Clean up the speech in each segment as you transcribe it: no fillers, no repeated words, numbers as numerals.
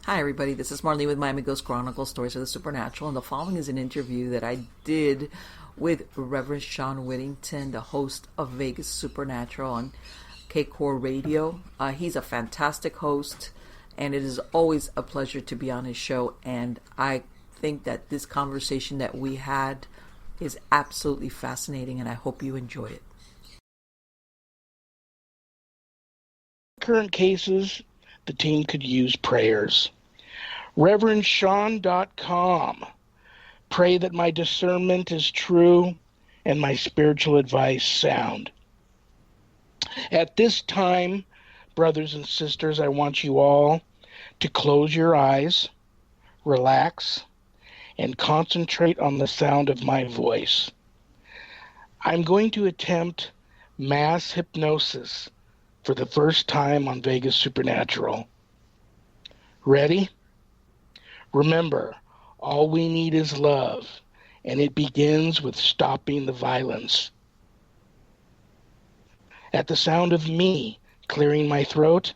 Hi, everybody. This is Marlene with Miami Ghost Chronicles, Stories of the Supernatural, and the following is an interview that I did with Reverend Shawn Whittington, the host of Vegas Supernatural on KCOR Radio. He's a fantastic host, and it is always a pleasure to be on his show, and I think that this conversation that we had is absolutely fascinating, and I hope you enjoy it. Current cases, the team could use prayers. ReverendShawn.com. Pray that my discernment is true and my spiritual advice sound. At this time, brothers and sisters, I want you all to close your eyes, relax, and concentrate on the sound of my voice. I'm going to attempt mass hypnosis for the first time on Vegas Supernatural. Ready? Remember, all we need is love, and it begins with stopping the violence. At the sound of me clearing my throat,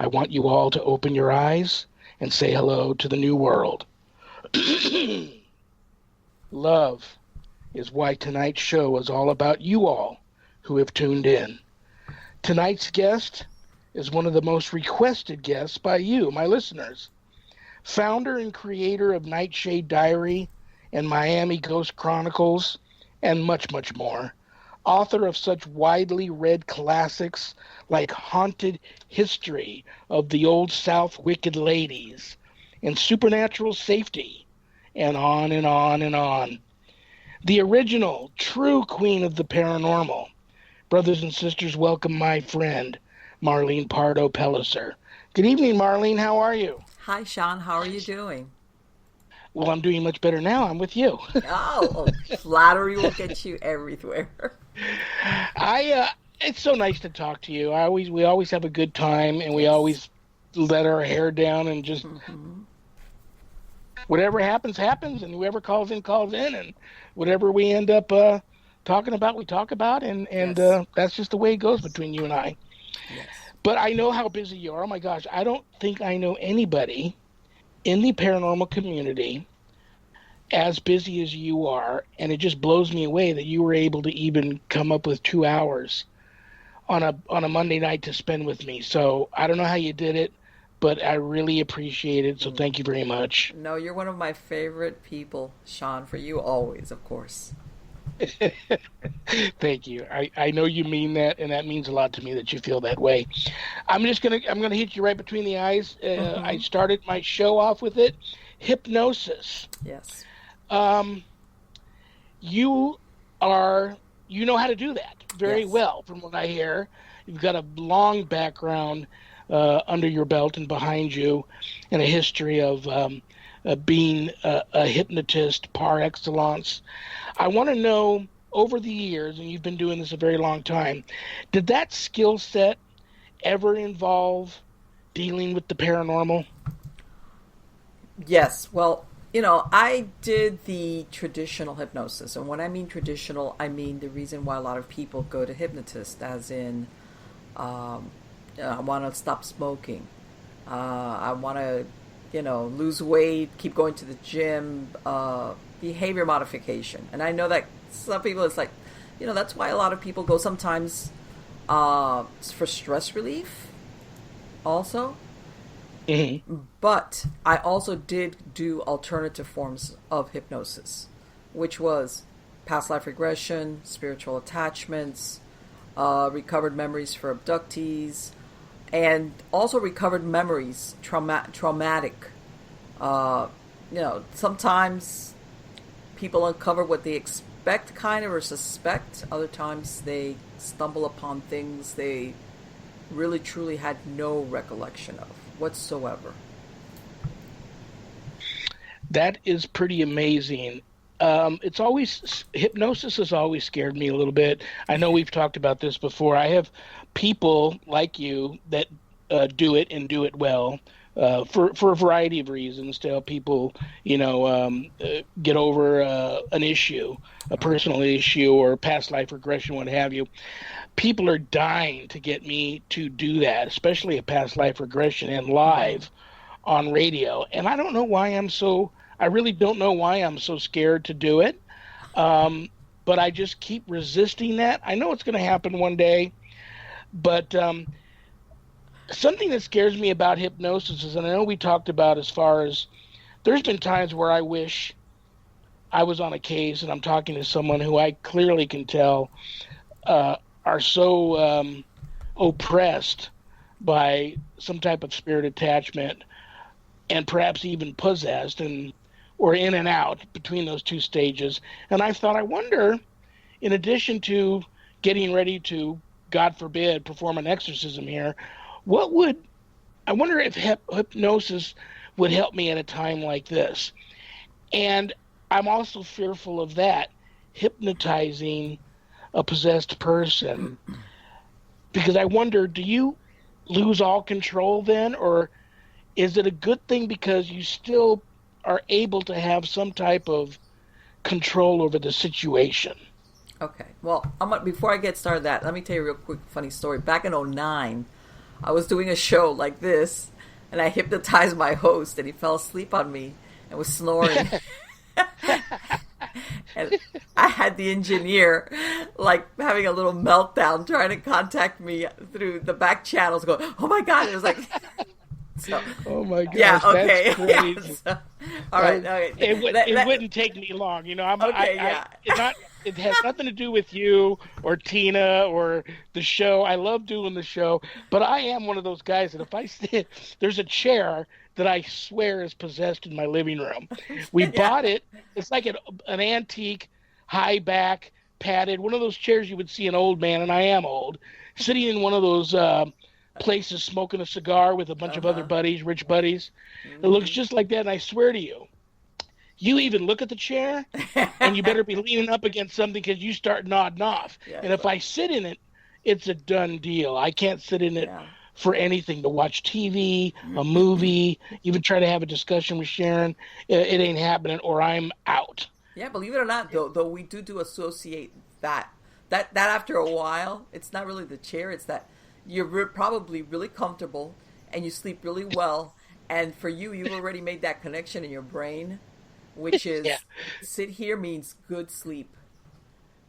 I want you all to open your eyes and say hello to the new world. Love is why tonight's show is all about you all who have tuned in. Tonight's guest is one of the most requested guests by you, my listeners. Founder and creator of Nightshade Diary and Miami Ghost Chronicles, and much, much more. Author of such widely read classics like Haunted History of the Old South Wicked Ladies and Supernatural Safety, and on and on and on. The original, true queen of the paranormal. Brothers and sisters, welcome my friend, Marlene Pardo Pellicer. Good evening, Marlene. How are you? Hi, Shawn. How are you doing? Well, I'm doing much better now. I'm with you. Flattery will get you everywhere. It's so nice to talk to you. We always have a good time, and we always let our hair down and just whatever happens, and whoever calls in, and whatever we end up talking about, we talk about, and that's just the way it goes between you and I. Yes. But I know how busy you are. Oh my gosh, I don't think I know anybody in the paranormal community as busy as you are, and it just blows me away that you were able to even come up with 2 hours on a Monday night to spend with me. So I don't know how you did it, but I really appreciate it. So thank you very much. No, you're one of my favorite people, Shawn. For you always, of course. Thank you. I know you mean that, and that means a lot to me that you feel that way. I'm gonna hit you right between the eyes. I started my show off with it, hypnosis. Yes. You know how to do that very well, from what I hear. You've got a long background under your belt and behind you, and a history of being a hypnotist par excellence. I want to know, over the years, and you've been doing this a very long time, did that skill set ever involve dealing with the paranormal? Yes. Well, I did the traditional hypnosis. And when I mean traditional, I mean the reason why a lot of people go to hypnotists, as in, I want to stop smoking. I want to, lose weight, keep going to the gym, behavior modification. And I know that some people, it's like, that's why a lot of people go sometimes for stress relief also. Mm-hmm. But I also did do alternative forms of hypnosis, which was past life regression, spiritual attachments, recovered memories for abductees, and also recovered memories, traumatic. Sometimes people uncover what they expect or suspect. Other times they stumble upon things they really truly had no recollection of whatsoever. That is pretty amazing. Hypnosis has always scared me a little bit. I know we've talked about this before. I have people like you that do it and do it well. For a variety of reasons, to help people, get over an issue, a personal issue, or past life regression, what have you. People are dying to get me to do that, especially a past life regression and live on radio. And I don't know why I really don't know why I'm so scared to do it. But I just keep resisting that. I know it's going to happen one day, but something that scares me about hypnosis is, and I know we talked about as far as, there's been times where I wish I was on a case and I'm talking to someone who I clearly can tell are so oppressed by some type of spirit attachment and perhaps even possessed or in and out between those two stages. And I thought, I wonder, in addition to getting ready to, God forbid, perform an exorcism here, I wonder if hypnosis would help me at a time like this. And I'm also fearful of that, hypnotizing a possessed person. Because I wonder, do you lose all control then? Or is it a good thing because you still are able to have some type of control over the situation? Okay. Well, before I get started that, let me tell you a real quick funny story. Back in 2009, I was doing a show like this, and I hypnotized my host, and he fell asleep on me and was snoring. And I had the engineer having a little meltdown trying to contact me through the back channels going, oh my God. It was like, so, oh my gosh, yeah, okay. That's crazy. Yeah, so, all right. Okay. It wouldn't take me long. It has nothing to do with you or Tina or the show. I love doing the show, but I am one of those guys that if I sit, there's a chair that I swear is possessed in my living room. We bought it. It's like an antique, high back, padded, one of those chairs you would see an old man, and I am old, sitting in one of those places smoking a cigar with a bunch of other buddies, rich buddies. Mm-hmm. It looks just like that, and I swear to you, you even look at the chair, and you better be leaning up against something because you start nodding off. Yeah, and if I sit in it, it's a done deal. I can't sit in it for anything, to watch TV, a movie, even try to have a discussion with Sharon. It ain't happening, or I'm out. Yeah, believe it or not, though we do associate that after a while, it's not really the chair, it's that you're probably really comfortable and you sleep really well, and for you've already made that connection in your brain, which is sit here means good sleep.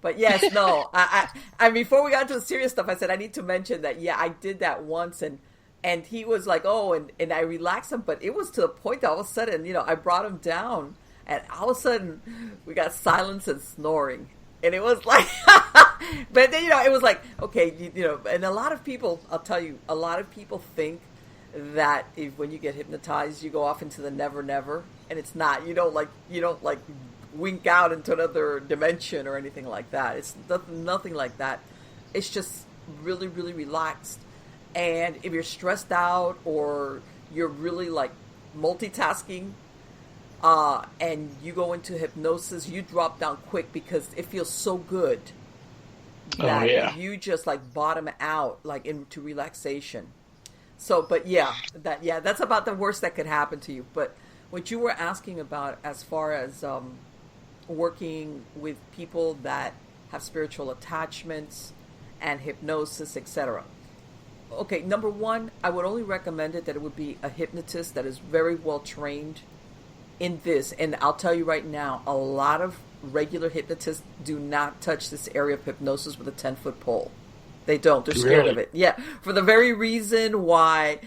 But yes, no, I before we got into the serious stuff, I said I need to mention that, I did that once, and he was like, oh, and I relaxed him, but it was to the point that all of a sudden, I brought him down, and all of a sudden we got silence and snoring. And it was like, but then, it was like, okay, and a lot of people, I'll tell you, a lot of people think that when you get hypnotized, you go off into the never, never, and it's not. You don't wink out into another dimension or anything like that. It's nothing like that. It's just really, really relaxed. And if you're stressed out or you're really multitasking, and you go into hypnosis, you drop down quick because it feels so good that you just bottom out into relaxation. So, but that's about the worst that could happen to you. But what you were asking about as far as working with people that have spiritual attachments and hypnosis, etc. Okay, number one, I would only recommend that it would be a hypnotist that is very well trained in this. And I'll tell you right now, a lot of regular hypnotists do not touch this area of hypnosis with a 10-foot pole. They don't. They're scared of it. Yeah, for the very reason why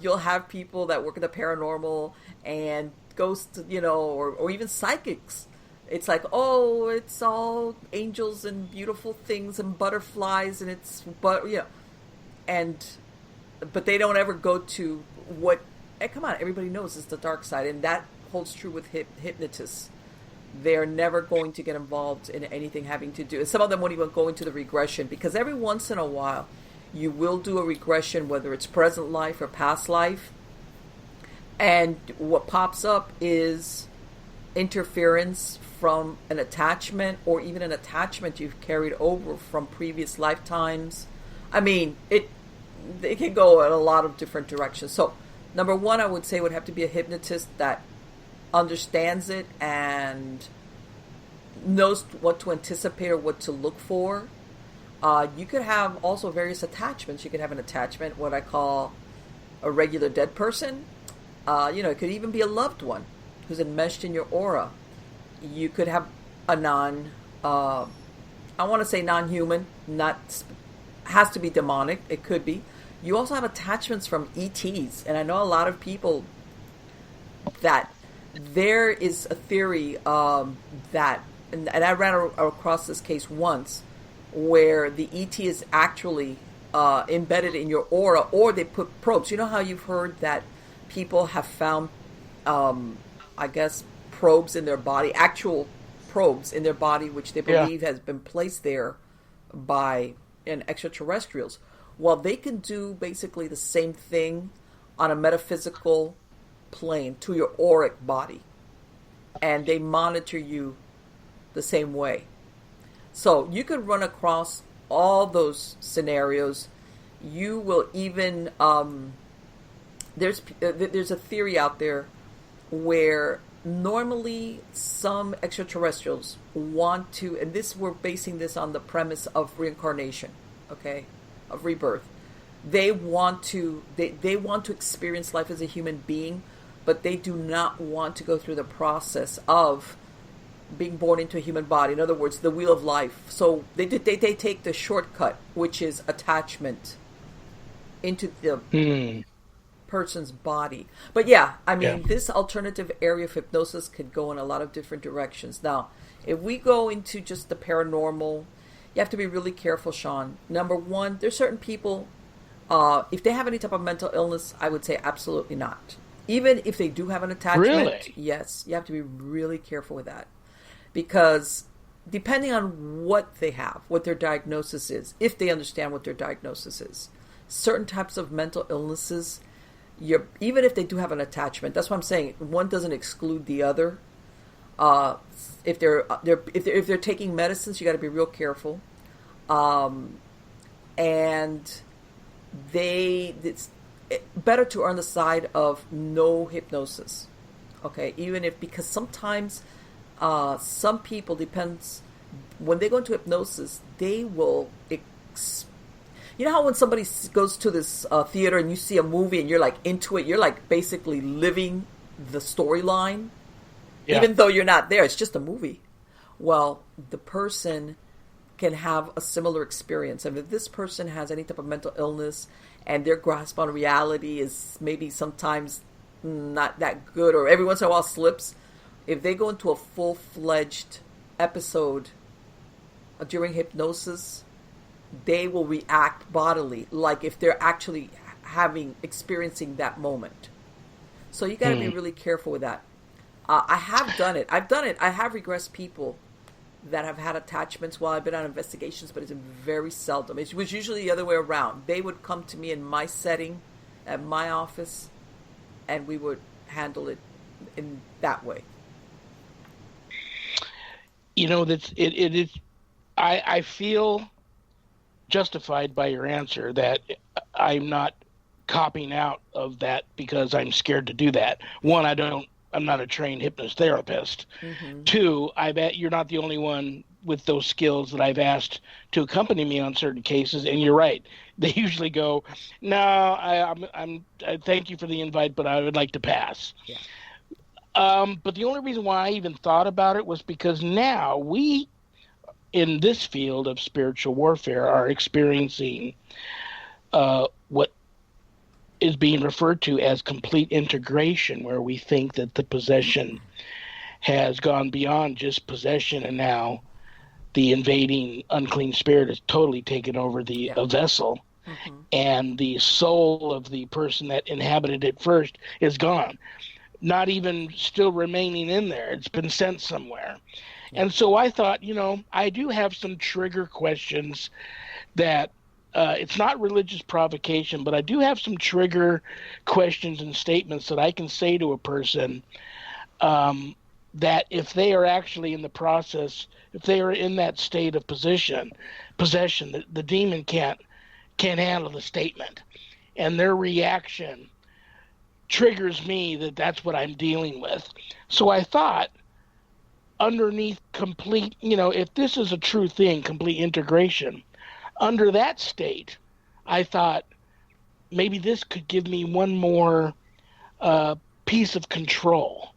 you'll have people that work in the paranormal and ghosts, or even psychics. It's like, oh, it's all angels and beautiful things and butterflies, and but they don't ever go to what. Hey, come on, everybody knows it's the dark side, and that holds true with hypnotists. They're never going to get involved in anything having to do. Some of them won't even go into the regression, because every once in a while you will do a regression, whether it's present life or past life, and what pops up is interference from an attachment, or even an attachment you've carried over from previous lifetimes. I mean, it can go in a lot of different directions. So number one, I would say would have to be a hypnotist that understands it and knows what to anticipate or what to look for. You could have also various attachments. You could have an attachment, what I call a regular dead person. It could even be a loved one who's enmeshed in your aura. You could have a I want to say non-human, has to be demonic. It could be. You also have attachments from ETs, and I know a lot of people that there is a theory that, and I ran across this case once, where the ET is actually embedded in your aura, or they put probes. You know how you've heard that people have found, I guess, probes in their body, actual probes in their body, which they believe has been placed there by extraterrestrials. Well, they can do basically the same thing on a metaphysical plane to your auric body, and they monitor you the same way. So you could run across all those scenarios. You will even there's a theory out there where normally some extraterrestrials want to, and we're basing this on the premise of reincarnation, okay, of rebirth. They want to experience life as a human being, but they do not want to go through the process of being born into a human body. In other words, the wheel of life. So they take the shortcut, which is attachment into the person's body. But this alternative area of hypnosis could go in a lot of different directions. Now, if we go into just the paranormal, you have to be really careful, Shawn. Number one, there's certain people, if they have any type of mental illness, I would say absolutely not. Even if they do have an attachment, yes, you have to be really careful with that. Because depending on what they have, what their diagnosis is, if they understand what their diagnosis is, certain types of mental illnesses, even if they do have an attachment, that's what I'm saying, one doesn't exclude the other. If they're taking medicines, you got to be real careful. And it's better to err on the side of no hypnosis. Okay, because sometimes some people, depends, when they go into hypnosis, they will you know how when somebody goes to this theater and you see a movie and you're like into it, you're like basically living the storyline, even though you're not there. It's just a movie. Well, the person can have a similar experience. And if this person has any type of mental illness and their grasp on reality is maybe sometimes not that good, or every once in a while slips, if they go into a full-fledged episode during hypnosis, they will react bodily, like if they're actually experiencing that moment. So you got to be really careful with that. I have done it. I have regressed people that have had attachments while I've been on investigations, but it's been very seldom. It was usually the other way around. They would come to me in my setting, at my office, and we would handle it in that way. You know, it is. I feel justified by your answer that I'm not copping out of that because I'm scared to do that. One, I'm not a trained hypnotherapist. Mm-hmm. Two, I bet you're not the only one with those skills that I've asked to accompany me on certain cases. And you're right. They usually go, no, I thank you for the invite, but I would like to pass. Yeah. But the only reason why I even thought about it was because now we, in this field of spiritual warfare, are experiencing what is being referred to as complete integration, where we think that the possession has gone beyond just possession, and now the invading unclean spirit has totally taken over a vessel, and the soul of the person that inhabited it first is gone, not even still remaining in there. It's been sent somewhere. And so I thought, I do have some trigger questions that it's not religious provocation, but I do have some trigger questions and statements that I can say to a person that if they are actually in the process, if they are in that state of possession, the demon can't handle the statement. And their reaction triggers me that's what I'm dealing with. So I thought, underneath complete, if this is a true thing, complete integration, under that state, I thought maybe this could give me one more piece of control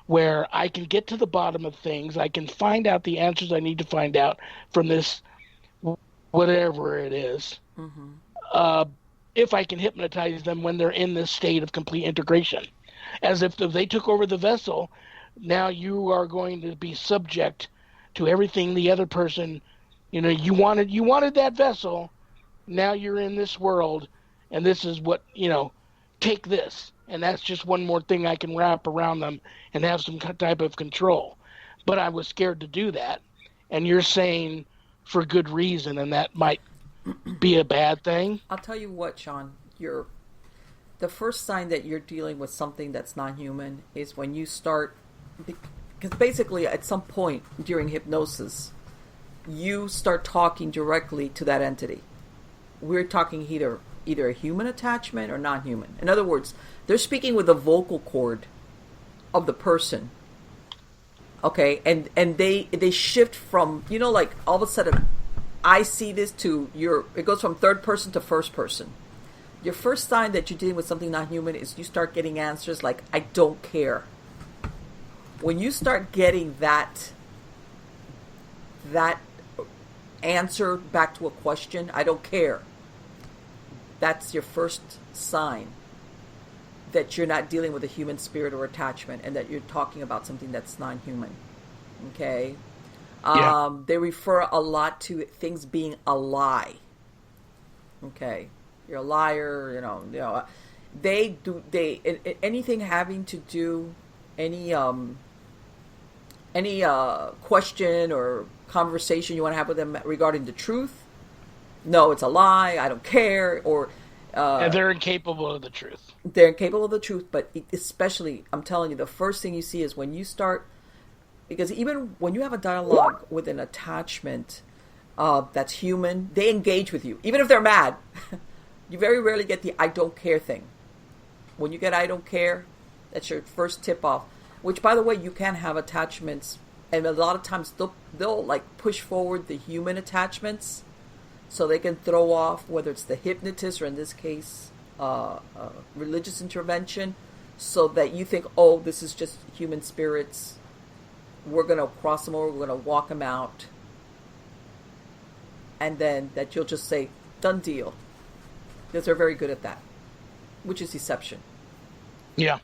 where I can get to the bottom of things. I can find out the answers I need to find out from this, whatever it is, if I can hypnotize them when they're in this state of complete integration. As if they took over the vessel, now you are going to be subject to everything the other person, you wanted that vessel, now you're in this world, and this is what, take this. And that's just one more thing I can wrap around them and have some type of control. But I was scared to do that. And you're saying for good reason, and that might be a bad thing? I'll tell you what, Shawn. The first sign that you're dealing with something that's non-human is when you start... Because basically, at some point during hypnosis, you start talking directly to that entity. We're talking either a human attachment or non-human. In other words, they're speaking with the vocal cord of the person. Okay, and they shift from, like all of a sudden, I see this to it goes from third person to first person. Your first sign that you're dealing with something non-human is you start getting answers like, I don't care. When you start getting that answer back to a question, I don't care. That's your first sign that you're not dealing with a human spirit or attachment, and that you're talking about something that's non-human. Okay? Yeah. They refer a lot to things being a lie. Okay? You're a liar, They anything having to do, any question or conversation you want to have with them regarding the truth, no, it's a lie, I don't care, or... and they're incapable of the truth. They're incapable of the truth, but especially, I'm telling you, the first thing you see is when you start... Because even when you have a dialogue with an attachment that's human, they engage with you. Even if they're mad, you very rarely get the I don't care thing. When you get I don't care, that's your first tip-off. Which, by the way, you can have attachments, and a lot of times they'll like push forward the human attachments, so they can throw off whether it's the hypnotist or, in this case, religious intervention, so that you think, oh, this is just human spirits. We're going to cross them over. We're going to walk them out. And then that you'll just say, done deal. Because they're very good at that, which is deception. Yeah.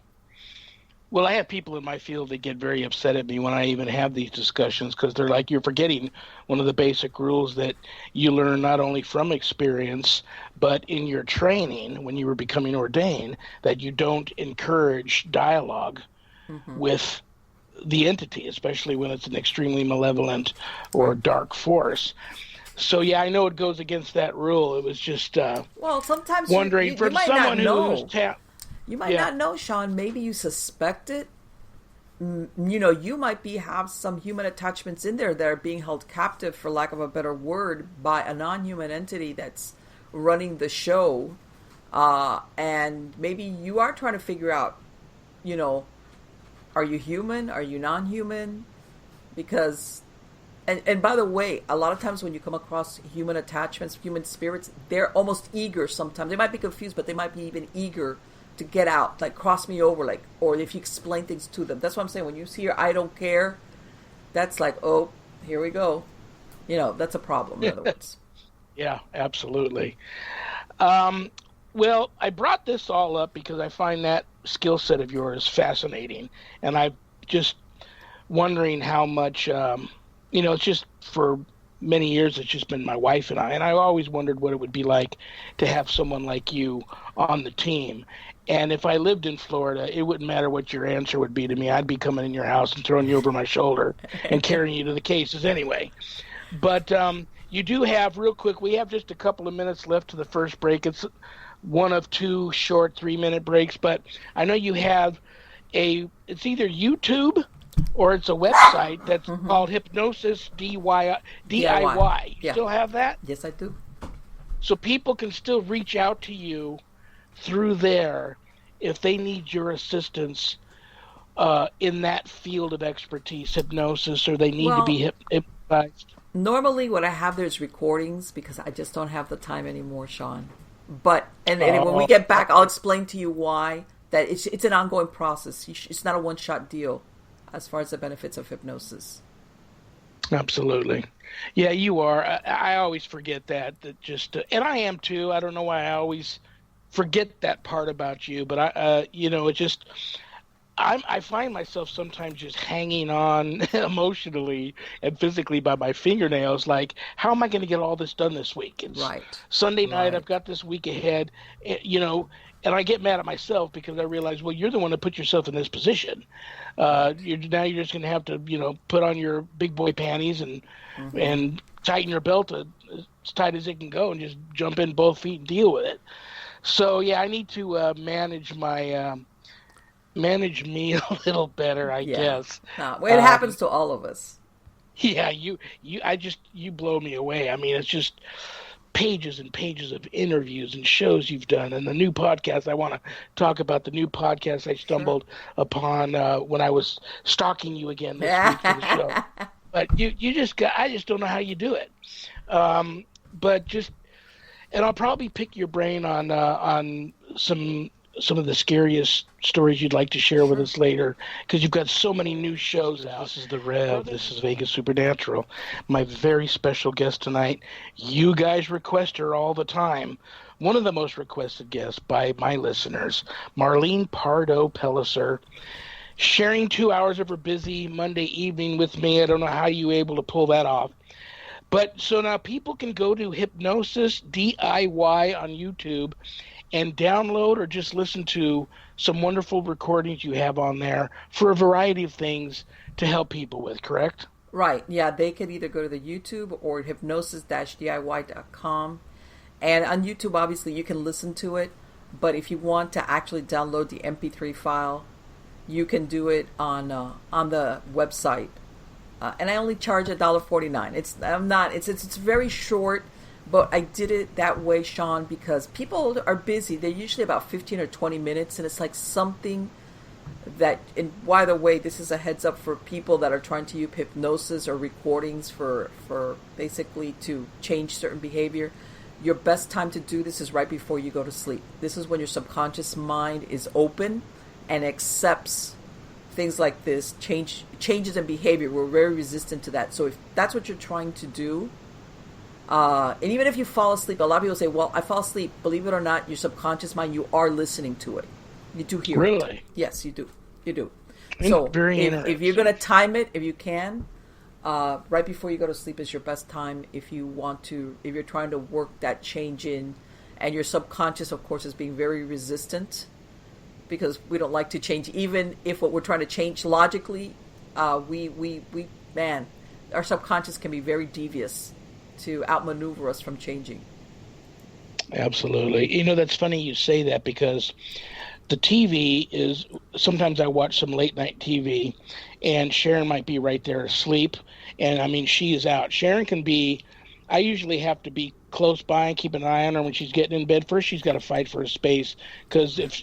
Well, I have people in my field that get very upset at me when I even have these discussions, because they're like, you're forgetting one of the basic rules that you learn not only from experience, but in your training when you were becoming ordained, that you don't encourage dialogue with the entity, especially when it's an extremely malevolent or dark force. So, yeah, I know it goes against that rule. It was just well, sometimes wondering you for might someone not know. who's You might not know, Shawn. Maybe you suspect it. You might have some human attachments in there that are being held captive, for lack of a better word, by a non-human entity that's running the show. And maybe you are trying to figure out, are you human? Are you non-human? Because, and by the way, a lot of times when you come across human attachments, human spirits, they're almost eager sometimes. They might be confused, but they might be even eager to get out, like cross me over, like, or if you explain things to them. That's what I'm saying. When you see your I don't care, that's like, oh, here we go. That's a problem, in other words. Yeah, absolutely. Well, I brought this all up because I find that skill set of yours fascinating. And I'm just wondering how much, it's just for many years, it's just been my wife and I. And I always wondered what it would be like to have someone like you on the team. And if I lived in Florida, it wouldn't matter what your answer would be to me. I'd be coming in your house and throwing you over my shoulder and carrying you to the cases anyway. But you do have, real quick, we have just a couple of minutes left to the first break. It's one of two short 3-minute breaks, but I know you have it's either YouTube or it's a website that's called Hypnosis DIY. You still have that? Yes, I do. So people can still reach out to you through there if they need your assistance in that field of expertise, hypnosis, or they need to be hypnotized. Normally what I have there is recordings, because I just don't have the time anymore, Shawn. But and when we get back, I'll explain to you why that it's an ongoing process. It's not a one-shot deal as far as the benefits of hypnosis. Absolutely. Yeah, you are. I always forget that just, and I am too. I don't know why I always forget that part about you, but it just, I find myself sometimes just hanging on emotionally and physically by my fingernails. Like, how am I going to get all this done this week? It's Right. Sunday night. Right. I've got this week ahead, and I get mad at myself because I realize, well, you're the one that put yourself in this position. You're just going to have to, put on your big boy panties and tighten your belt as tight as it can go and just jump in both feet and deal with it. So yeah, I need to manage me a little better, I guess. No, well, it happens to all of us. Yeah, you blow me away. I mean, it's just pages and pages of interviews and shows you've done, and the new podcast. I want to talk about the new podcast I stumbled upon when I was stalking you again this week for the show. But I just don't know how you do it. And I'll probably pick your brain on some of the scariest stories you'd like to share with us later, because you've got so many new shows out. This is The Rev. This is Vegas Supernatural. My very special guest tonight. You guys request her all the time. One of the most requested guests by my listeners, Marlene Pardo Pellicer, sharing 2 hours of her busy Monday evening with me. I don't know how you were able to pull that off. But so now people can go to Hypnosis DIY on YouTube and download or just listen to some wonderful recordings you have on there for a variety of things to help people with, correct? Right. Yeah, they could either go to the YouTube or hypnosis-diy.com. And on YouTube, obviously, you can listen to it. But if you want to actually download the MP3 file, you can do it on the website. And I only charge $1.49. It's very short. But I did it that way, Shawn, because people are busy. They're usually about 15 or 20 minutes, and it's like something that, and by the way, this is a heads up for people that are trying to use hypnosis or recordings for basically to change certain behavior. Your best time to do this is right before you go to sleep. This is when your subconscious mind is open and accepts things like this, changes in behavior. We're very resistant to that. So if that's what you're trying to do, and even if you fall asleep, a lot of people say, well, I fall asleep. Believe it or not, your subconscious mind, you are listening to it. You do hear it. Really? Yes, you do. You do. So if you're going to time it, if you can, right before you go to sleep is your best time if you're trying to work that change in, and your subconscious, of course, is being very resistant because we don't like to change. Even if what we're trying to change logically, our subconscious can be very devious to outmaneuver us from changing. Absolutely. That's funny you say that, because the TV is, sometimes I watch some late night TV and Sharon might be right there asleep. And I mean, she is out. Sharon can be, I usually have to be close by and keep an eye on her when she's getting in bed. First, she's got to fight for a space, because if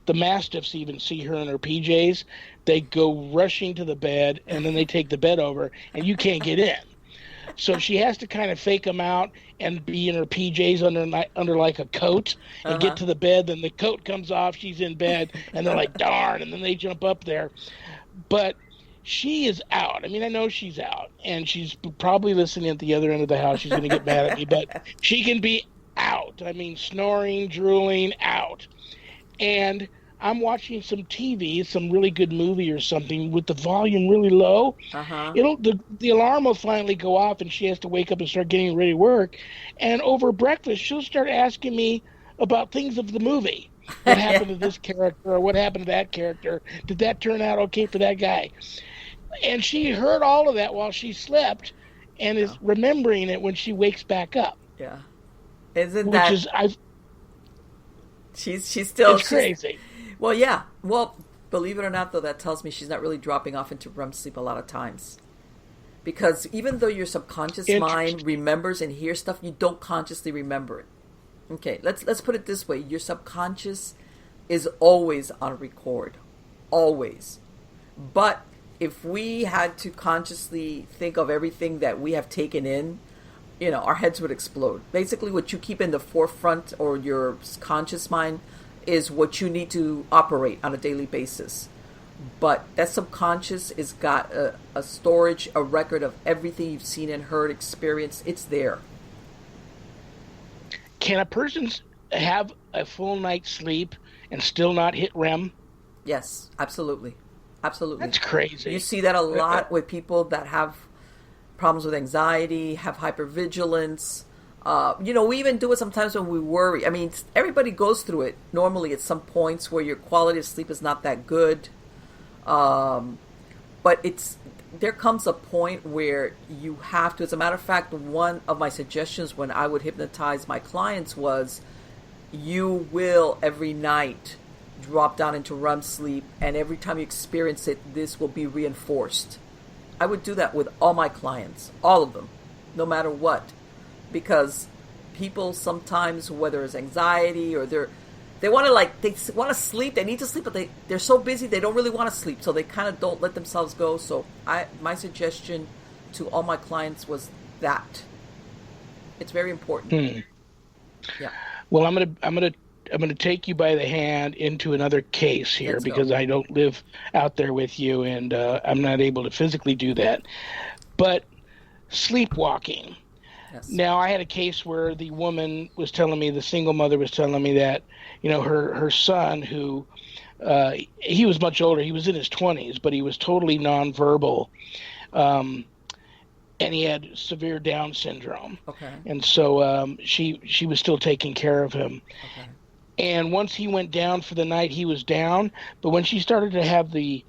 the Mastiffs even see her in her PJs, they go rushing to the bed and then they take the bed over and you can't get in. So she has to kind of fake them out and be in her PJs under like a coat and get to the bed. Then the coat comes off, she's in bed, and they're like, darn, and then they jump up there. But she is out. I mean, I know she's out, and she's probably listening at the other end of the house. She's going to get mad at me, but she can be out. I mean, snoring, drooling, out. And I'm watching some TV, some really good movie or something with the volume really low. The alarm will finally go off and she has to wake up and start getting ready to work. And over breakfast, she'll start asking me about things of the movie. What happened to this character, or what happened to that character? Did that turn out okay for that guy? And she heard all of that while she slept and is remembering it when she wakes back up. Yeah. She's crazy. Well, yeah. Well, believe it or not, though, that tells me she's not really dropping off into REM sleep a lot of times. Because even though your subconscious mind remembers and hears stuff, you don't consciously remember it. Okay, let's put it this way. Your subconscious is always on record. Always. But if we had to consciously think of everything that we have taken in, our heads would explode. Basically, what you keep in the forefront or your conscious mind, is what you need to operate on a daily basis. But that subconscious has got a storage, a record of everything you've seen and heard, experienced. It's there. Can a person have a full night's sleep and still not hit REM? Yes, absolutely. Absolutely. That's crazy. You see that a lot with people that have problems with anxiety, have hypervigilance. We even do it sometimes when we worry. I mean, everybody goes through it normally at some points where your quality of sleep is not that good. But there comes a point where you have to. As a matter of fact, one of my suggestions when I would hypnotize my clients was, you will every night drop down into REM sleep, and every time you experience it, this will be reinforced. I would do that with all my clients, all of them, no matter what, because people sometimes, whether it's anxiety or they want to sleep, they need to sleep, but they're so busy they don't really want to sleep, so they kind of don't let themselves go. So my suggestion to all my clients was that it's very important. Yeah. Well, I'm gonna take you by the hand into another case here. Let's because go. I don't live out there with you, and I'm not able to physically do that. But sleepwalking. Yes. Now, I had a case where the woman was telling me, the single mother was telling me that, her son, who he was much older, he was in his 20s, but he was totally nonverbal, and he had severe Down syndrome. Okay. And so she was still taking care of him. Okay. And once he went down for the night, he was down. But when she started to have the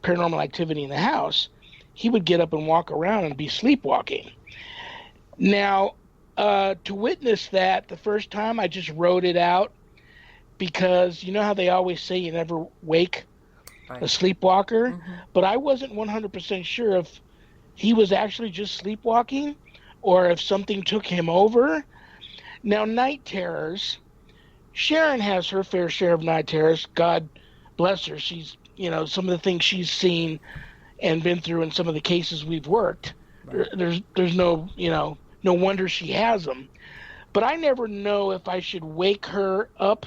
paranormal activity in the house, he would get up and walk around and be sleepwalking. Now, to witness that the first time, I just wrote it out, because you know how they always say you never wake a sleepwalker? Mm-hmm. But I wasn't 100% sure if he was actually just sleepwalking or if something took him over. Now, night terrors, Sharon has her fair share of night terrors. God bless her. She's, some of the things she's seen and been through in some of the cases we've worked. Right. There's no, no wonder she has them. But I never know if I should wake her up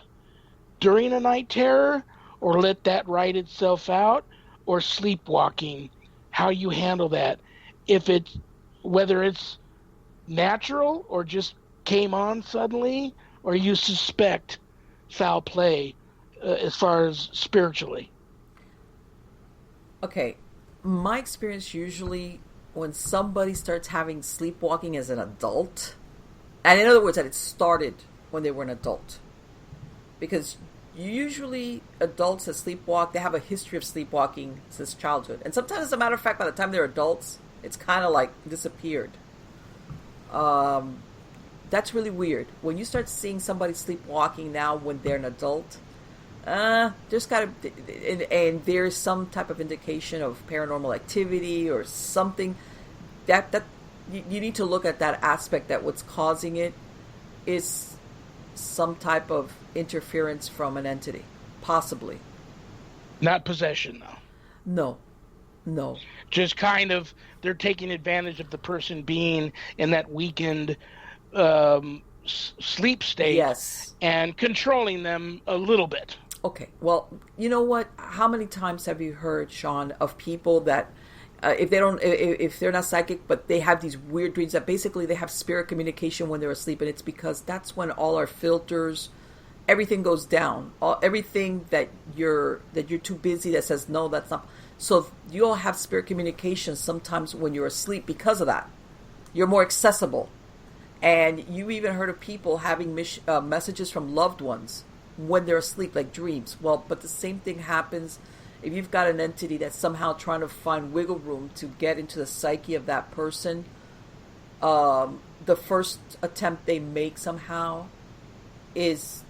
during a night terror or let that write itself out, or sleepwalking, how you handle that. Whether it's natural or just came on suddenly, or you suspect foul play as far as spiritually. Okay. My experience usually when somebody starts having sleepwalking as an adult, and in other words, that it started when they were an adult. Because usually adults that sleepwalk, they have a history of sleepwalking since childhood. And sometimes, as a matter of fact, by the time they're adults, it's kind of like disappeared. That's really weird. When you start seeing somebody sleepwalking now when they're an adult, there's got to, and there's some type of indication of paranormal activity or something that you need to look at that aspect, that what's causing it is some type of interference from an entity, possibly. Not possession, though. No. Just kind of, they're taking advantage of the person being in that weakened sleep state. Yes. And controlling them a little bit. Okay. Well, you know what? How many times have you heard, Shawn, of people that if they're not psychic, but they have these weird dreams that basically they have spirit communication when they're asleep, and it's because that's when all our filters, everything goes down. Everything that you're too busy that says no, that's not. So you all have spirit communication sometimes when you're asleep because of that. You're more accessible, and you even heard of people having messages from loved ones when they're asleep, like dreams. Well, but the same thing happens if you've got an entity that's somehow trying to find wiggle room to get into the psyche of that person. The first attempt they make somehow is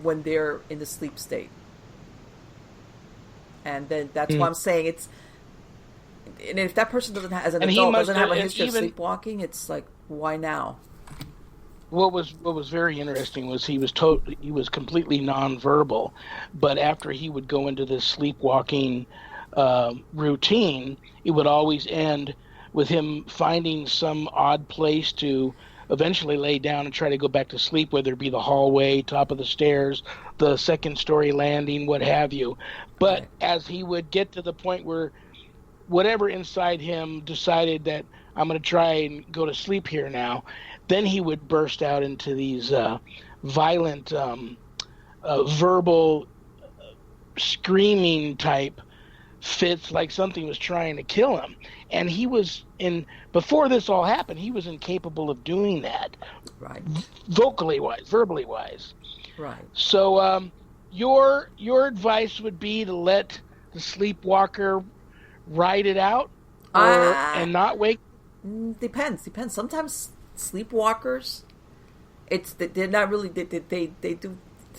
when they're in the sleep state. And then that's why I'm saying it's, and if that person doesn't have, as an adult, doesn't have a history of sleepwalking, it's like, why now? What was very interesting was he was completely nonverbal, but after he would go into this sleepwalking routine, it would always end with him finding some odd place to eventually lay down and try to go back to sleep, whether it be the hallway, top of the stairs, the second story landing, what have you. But Right. as he would get to the point where whatever inside him decided that I'm going to try and go to sleep here now, then he would burst out into these violent verbal screaming type fits, like something was trying to kill him. And he was before this all happened, he was incapable of doing that. Right. Verbally wise. Right. So your advice would be to let the sleepwalker ride it out and not wake? Depends. Sometimes sleepwalkers, they're not really, they do,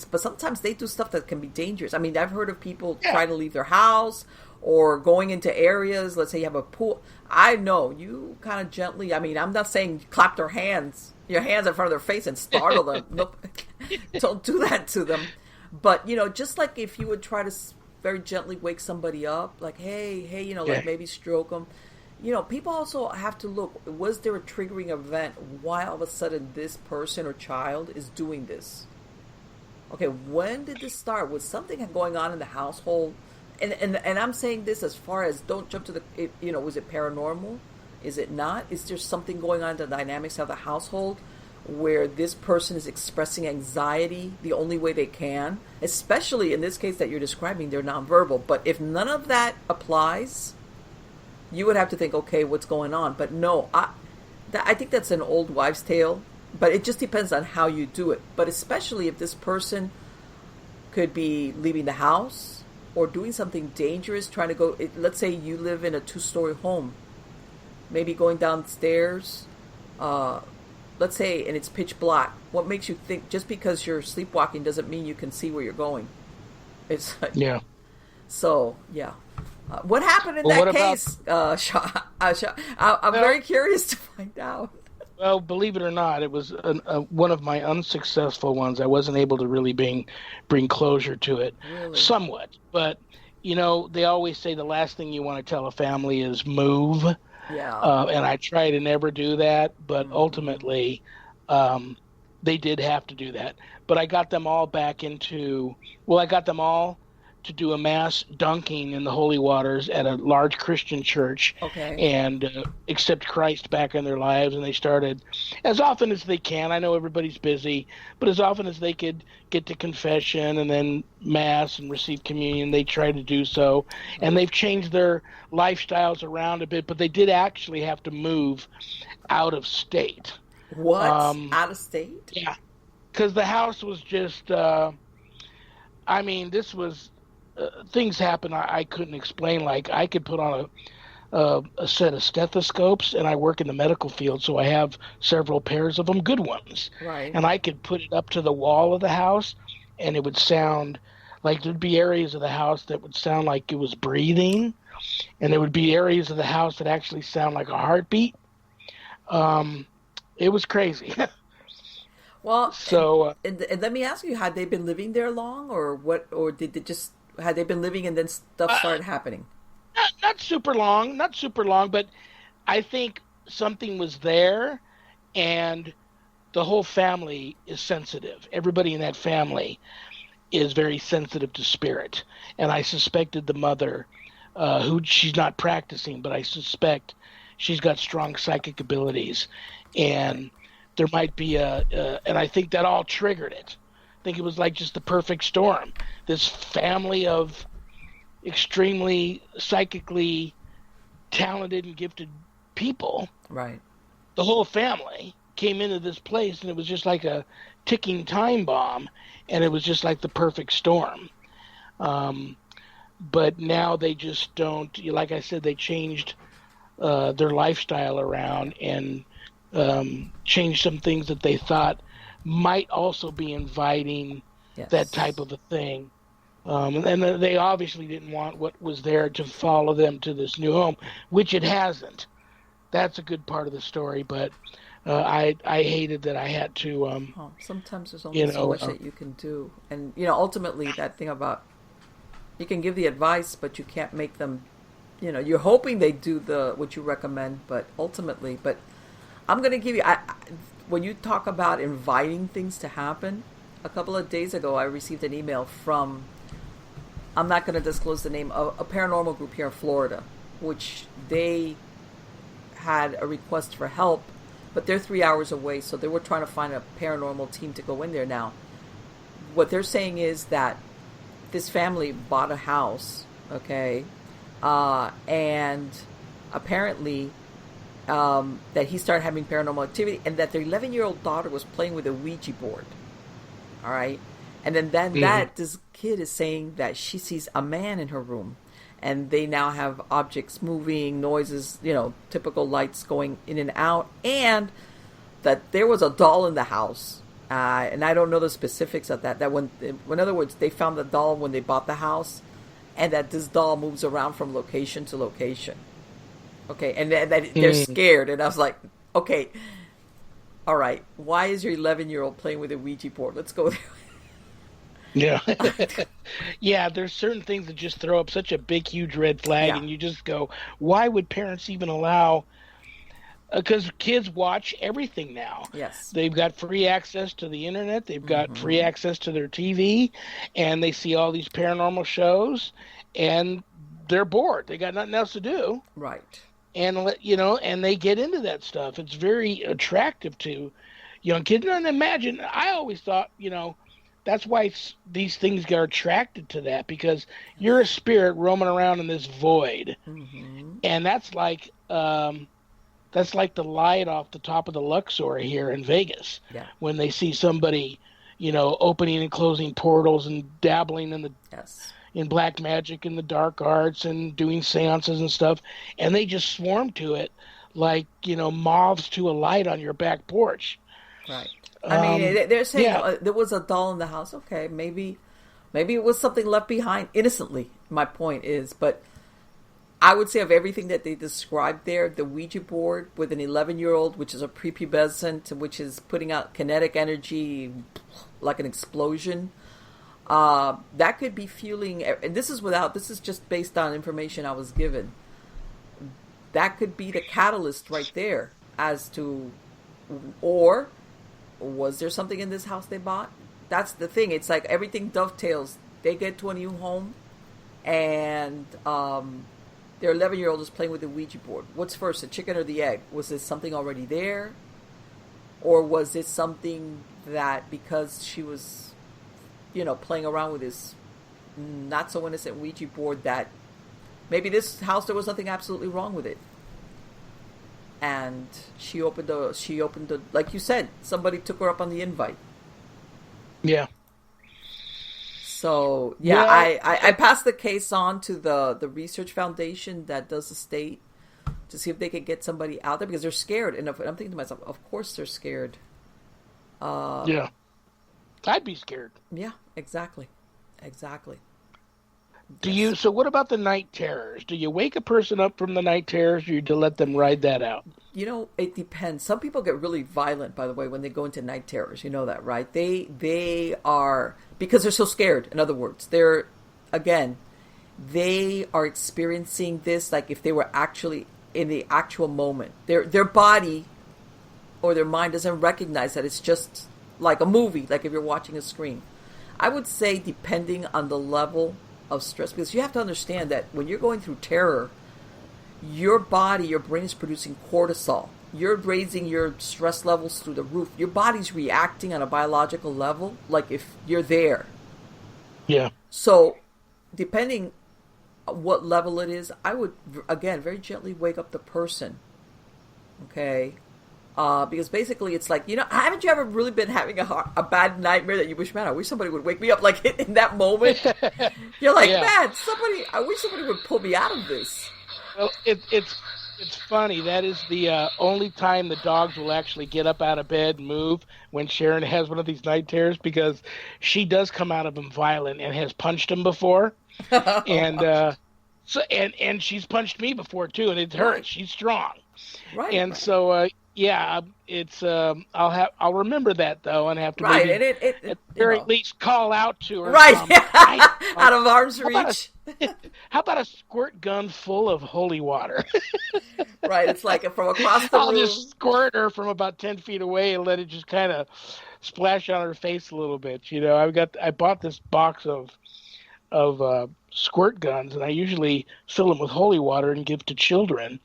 but sometimes they do stuff that can be dangerous. I mean, I've heard of people trying to leave their house or going into areas. Let's say you have a pool. I know you kind of gently. I mean, I'm not saying clap your hands in front of their face and startle them. Nope, don't do that to them. But just like if you would try to very gently wake somebody up, like hey, like maybe stroke them. People also have to look. Was there a triggering event? Why all of a sudden this person or child is doing this? Okay, when did this start? Was something going on in the household? And I'm saying this as far as don't jump to was it paranormal? Is it not? Is there something going on in the dynamics of the household where this person is expressing anxiety the only way they can? Especially in this case that you're describing, they're nonverbal. But if none of that applies, you would have to think, okay, what's going on? But no, I think that's an old wives' tale. But it just depends on how you do it. But especially if this person could be leaving the house or doing something dangerous, trying to go, let's say you live in a 2-story home, maybe going downstairs, let's say, and it's pitch black. What makes you think just because you're sleepwalking doesn't mean you can see where you're going? It's like, yeah. So, yeah. What happened in that case, Shawn? I'm very curious to find out. Well, believe it or not, it was one of my unsuccessful ones. I wasn't able to really bring closure to it, somewhat. But, they always say the last thing you want to tell a family is move. Yeah. And I try to never do that, but ultimately they did have to do that. But I got them all I got them all to do a mass dunking in the holy waters at a large Christian church, and accept Christ back in their lives. And they started as often as they can. I know everybody's busy, but as often as they could get to confession and then mass and receive communion, they try to do so. And they've changed their lifestyles around a bit, but they did actually have to move out of state. What? Out of state? Yeah, because the house was just, this was, things happen I couldn't explain. Like I could put on a set of stethoscopes, and I work in the medical field, so I have several pairs of them, good ones. Right. And I could put it up to the wall of the house, and it would sound like there'd be areas of the house that would sound like it was breathing, and there would be areas of the house that actually sound like a heartbeat. It was crazy. Well, so and let me ask you: had they been living there long, or what? Or did they had they been living and then stuff started happening? Not super long, but I think something was there, and the whole family is sensitive. Everybody in that family is very sensitive to spirit, and I suspected the mother, who she's not practicing, but I suspect she's got strong psychic abilities, and there might be and I think that all triggered it. I think it was like just the perfect storm. This family of extremely psychically talented and gifted people, right? The whole family came into this place, and it was just like a ticking time bomb, and it was just like the perfect storm. But now they just don't, like I said, they changed their lifestyle around and changed some things that they thought might also be inviting that type of a thing. And they obviously didn't want what was there to follow them to this new home, which it hasn't. That's a good part of the story, but I hated that I had to... sometimes there's only so much that you can do. And, ultimately that thing about you can give the advice, but you can't make them, you're hoping they do what you recommend, but ultimately, I'm going to give you, when you talk about inviting things to happen, a couple of days ago, I received an email from, I'm not going to disclose the name, of a paranormal group here in Florida, which they had a request for help, but they're 3 hours away, so they were trying to find a paranormal team to go in there now. What they're saying is that this family bought a house, okay, and apparently that he started having paranormal activity, and that their 11-year-old daughter was playing with a Ouija board, all right? And then this kid is saying that she sees a man in her room, and they now have objects moving, noises, typical lights going in and out, and that there was a doll in the house. And I don't know the specifics of that. That when, in other words, they found the doll when they bought the house, and that this doll moves around from location to location. Okay, and that they're scared. And I was like, okay, all right, why is your 11-year-old playing with a Ouija board? Let's go there. Yeah. Yeah, there's certain things that just throw up such a big, huge red flag, and you just go, why would parents even allow... Because kids watch everything now. Yes. They've got free access to the internet. They've got free access to their TV, and they see all these paranormal shows, and they're bored. They got nothing else to do. Right. And and they get into that stuff. It's very attractive to young kids. And imagine, I always thought, that's why these things get attracted to that, because you're a spirit roaming around in this void, and that's like the light off the top of the Luxor here in Vegas. Yeah. When they see somebody, opening and closing portals and dabbling in black magic and the dark arts and doing seances and stuff, and they just swarm to it like, moths to a light on your back porch. Right. I mean, they're saying there was a doll in the house. Okay, maybe it was something left behind innocently. My point is, but I would say of everything that they described there, the Ouija board with an 11-year-old, which is a prepubescent, which is putting out kinetic energy like an explosion, that could be fueling, and this is just based on information I was given, that could be the catalyst right there as to, or was there something in this house they bought? That's the thing. It's like everything dovetails. They get to a new home, and their 11-year-old is playing with the Ouija board. What's first, the chicken or the egg? Was this something already there? Or was this something that because she was, playing around with this not so innocent Ouija board, that maybe this house, there was nothing absolutely wrong with it. And she opened the, like you said, somebody took her up on the invite. Yeah. So, I passed the case on to the research foundation that does the state to see if they could get somebody out there, because they're scared. And I'm thinking to myself, of course they're scared. Yeah. I'd be scared. Yeah, exactly. So what about the night terrors? Do you wake a person up from the night terrors, or do you let them ride that out? It depends. Some people get really violent, by the way, when they go into night terrors. You know that, right? They are, because they're so scared. In other words, they are experiencing this like if they were actually in the actual moment. Their body or their mind doesn't recognize that it's just like a movie, like if you're watching a screen. I would say depending on the level of stress, because you have to understand that when you're going through terror, your body, your brain is producing cortisol. You're raising your stress levels through the roof. Your body's reacting on a biological level, like if you're there. Yeah. So, depending what level it is, I would, again, very gently wake up the person. Okay? Because basically it's like, haven't you ever really been having a bad nightmare that you wish, man, I wish somebody would wake me up, like in that moment? You're like, man, I wish somebody would pull me out of this. Well, it's funny. That is the only time the dogs will actually get up out of bed and move, when Sharon has one of these night terrors, because she does come out of them violent and has punched them before. And and she's punched me before too, and it hurts. She's strong. Right. And so it's I'll remember that though, and have to maybe at the very least call out to her. Right. Out of arm's reach. How about a squirt gun full of holy water? Right. It's like from across the room. I'll just squirt her from about 10 feet away and let it just kind of splash on her face a little bit. You know, I bought this box of squirt guns, and I usually fill them with holy water and give to children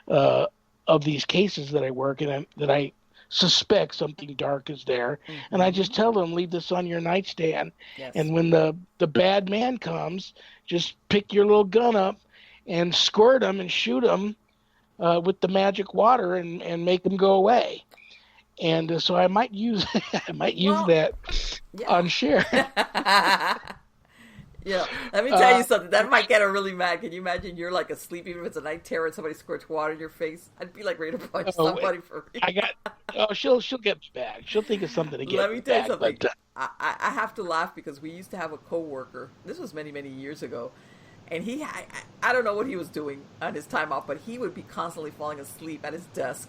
of these cases that I work in, that I suspect something dark is there. Mm-hmm. And I just tell them, leave this on your nightstand. Yes. And when the bad man comes, just pick your little gun up and squirt them and shoot them with the magic water and make them go away. And so I might use that on share. Yeah, let me tell you something. That might get her really mad. Can you imagine you're like asleep, even if it's a night terror, and somebody squirts water in your face? I'd be like ready to punch somebody for me. She'll get back. She'll think of something to get. Let me tell you something. But, I have to laugh because we used to have a coworker. This was many, many years ago. And I don't know what he was doing on his time off, but he would be constantly falling asleep at his desk.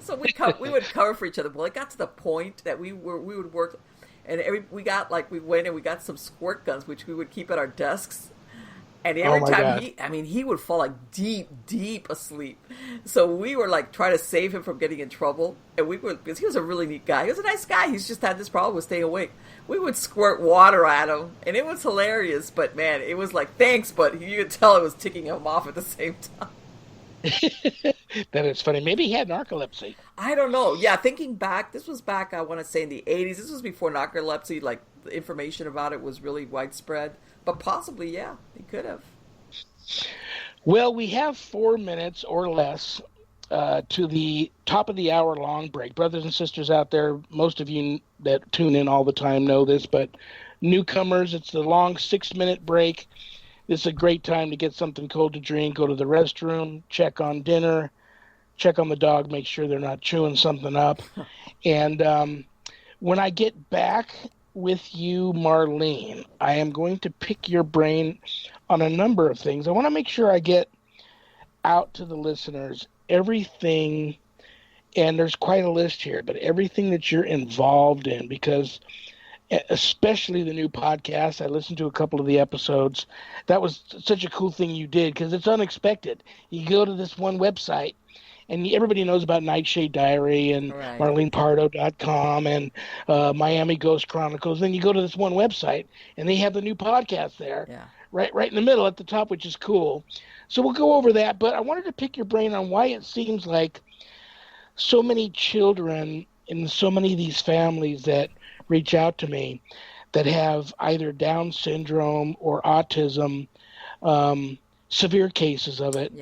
So we would cover for each other. Well, it got to the point that we would work, and we went and we got some squirt guns, which we would keep at our desks. And every time he would fall like deep asleep. So we were like trying to save him from getting in trouble. And because he was a really neat guy. He was a nice guy. He's just had this problem with staying awake. We would squirt water at him, and it was hilarious. But man, it was like, thanks, but you could tell it was ticking him off at the same time. That is funny. Maybe he had narcolepsy. I don't know. Yeah, thinking back, this was back, I want to say, in the 80s. This was before narcolepsy, like, the information about it was really widespread. But possibly, yeah, he could have. Well, we have 4 minutes or less to the top of the hour long break. Brothers and sisters out there, most of you that tune in all the time know this, but newcomers, it's the long 6-minute break. This is a great time to get something cold to drink, go to the restroom, check on dinner, check on the dog, make sure they're not chewing something up. And when I get back with you, Marlene, I am going to pick your brain on a number of things. I want to make sure I get out to the listeners everything, and there's quite a list here, but everything that you're involved in, because especially the new podcast, I listened to a couple of the episodes. That was such a cool thing you did, because it's unexpected. You go to this one website, and everybody knows about Nightshade Diary and MarlenePardo.com and Miami Ghost Chronicles. Then you go to this one website, and they have the new podcast there, right in the middle at the top, which is cool. So we'll go over that, but I wanted to pick your brain on why it seems like so many children in so many of these families that reach out to me that have either Down syndrome or autism, severe cases of it,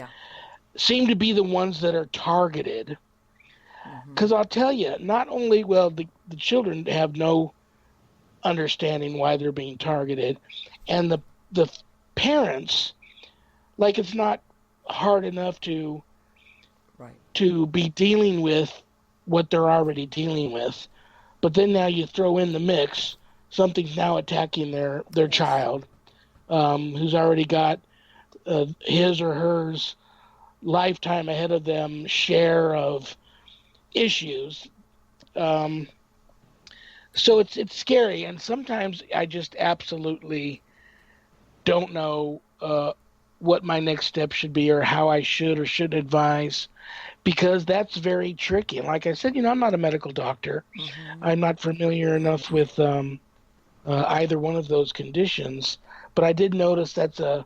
seem to be the ones that are targeted. Because I'll tell you, not only the children have no understanding why they're being targeted, and the parents, like, it's not hard enough to be dealing with what they're already dealing with. But then now you throw in the mix, something's now attacking their child, who's already got his or hers lifetime ahead of them share of issues. So it's scary, and sometimes I just absolutely don't know what my next step should be, or how I should or shouldn't advise, because that's very tricky. And like I said, I'm not a medical doctor. I'm not familiar enough with either one of those conditions, but I did notice that's a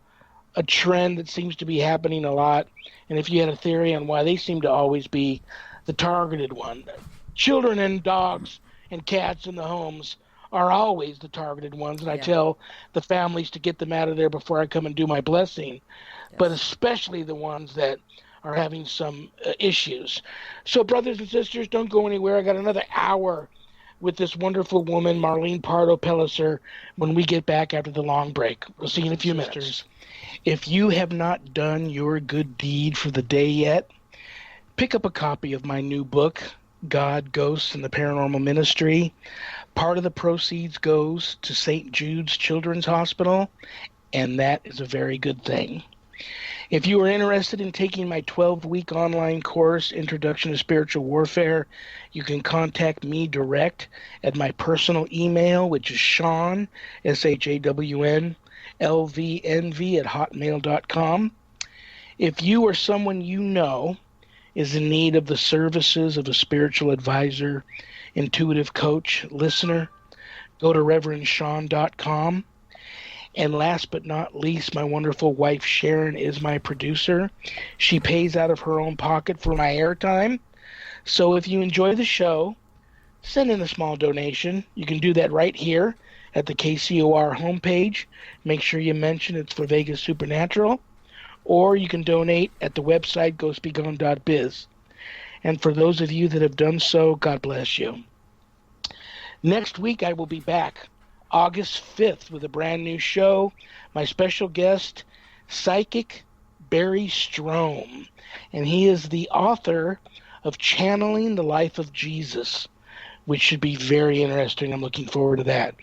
trend that seems to be happening a lot. And if you had a theory on why they seem to always be the targeted one, children and dogs and cats in the homes are always the targeted ones. And I tell the families to get them out of there before I come and do my blessing, but especially the ones that are having some issues. So brothers and sisters, don't go anywhere. I got another hour with this wonderful woman, Marlene Pardo Pellicer, when we get back after the long break. We'll see you in a few minutes. If you have not done your good deed for the day yet, pick up a copy of my new book, God, Ghosts, and the Paranormal Ministry. Part of the proceeds goes to St. Jude's Children's Hospital, and that is a very good thing. If you are interested in taking my 12-week online course, Introduction to Spiritual Warfare, you can contact me direct at my personal email, which is Shawn, SHAWN, LVNV @hotmail.com. If you or someone you know is in need of the services of a spiritual advisor, intuitive coach, listener, go to reverendshawn.com. And last but not least, my wonderful wife Sharon is my producer. She pays out of her own pocket for my airtime. So if you enjoy the show, send in a small donation. You can do that right here at the KCOR homepage. Make sure you mention it's for Vegas Supernatural. Or you can donate at the website ghostbegone.biz. And for those of you that have done so, God bless you. Next week I will be back August 5th with a brand new show. My special guest, Psychic Barry Strome. And he is the author of Channeling the Life of Jesus, which should be very interesting. I'm looking forward to that.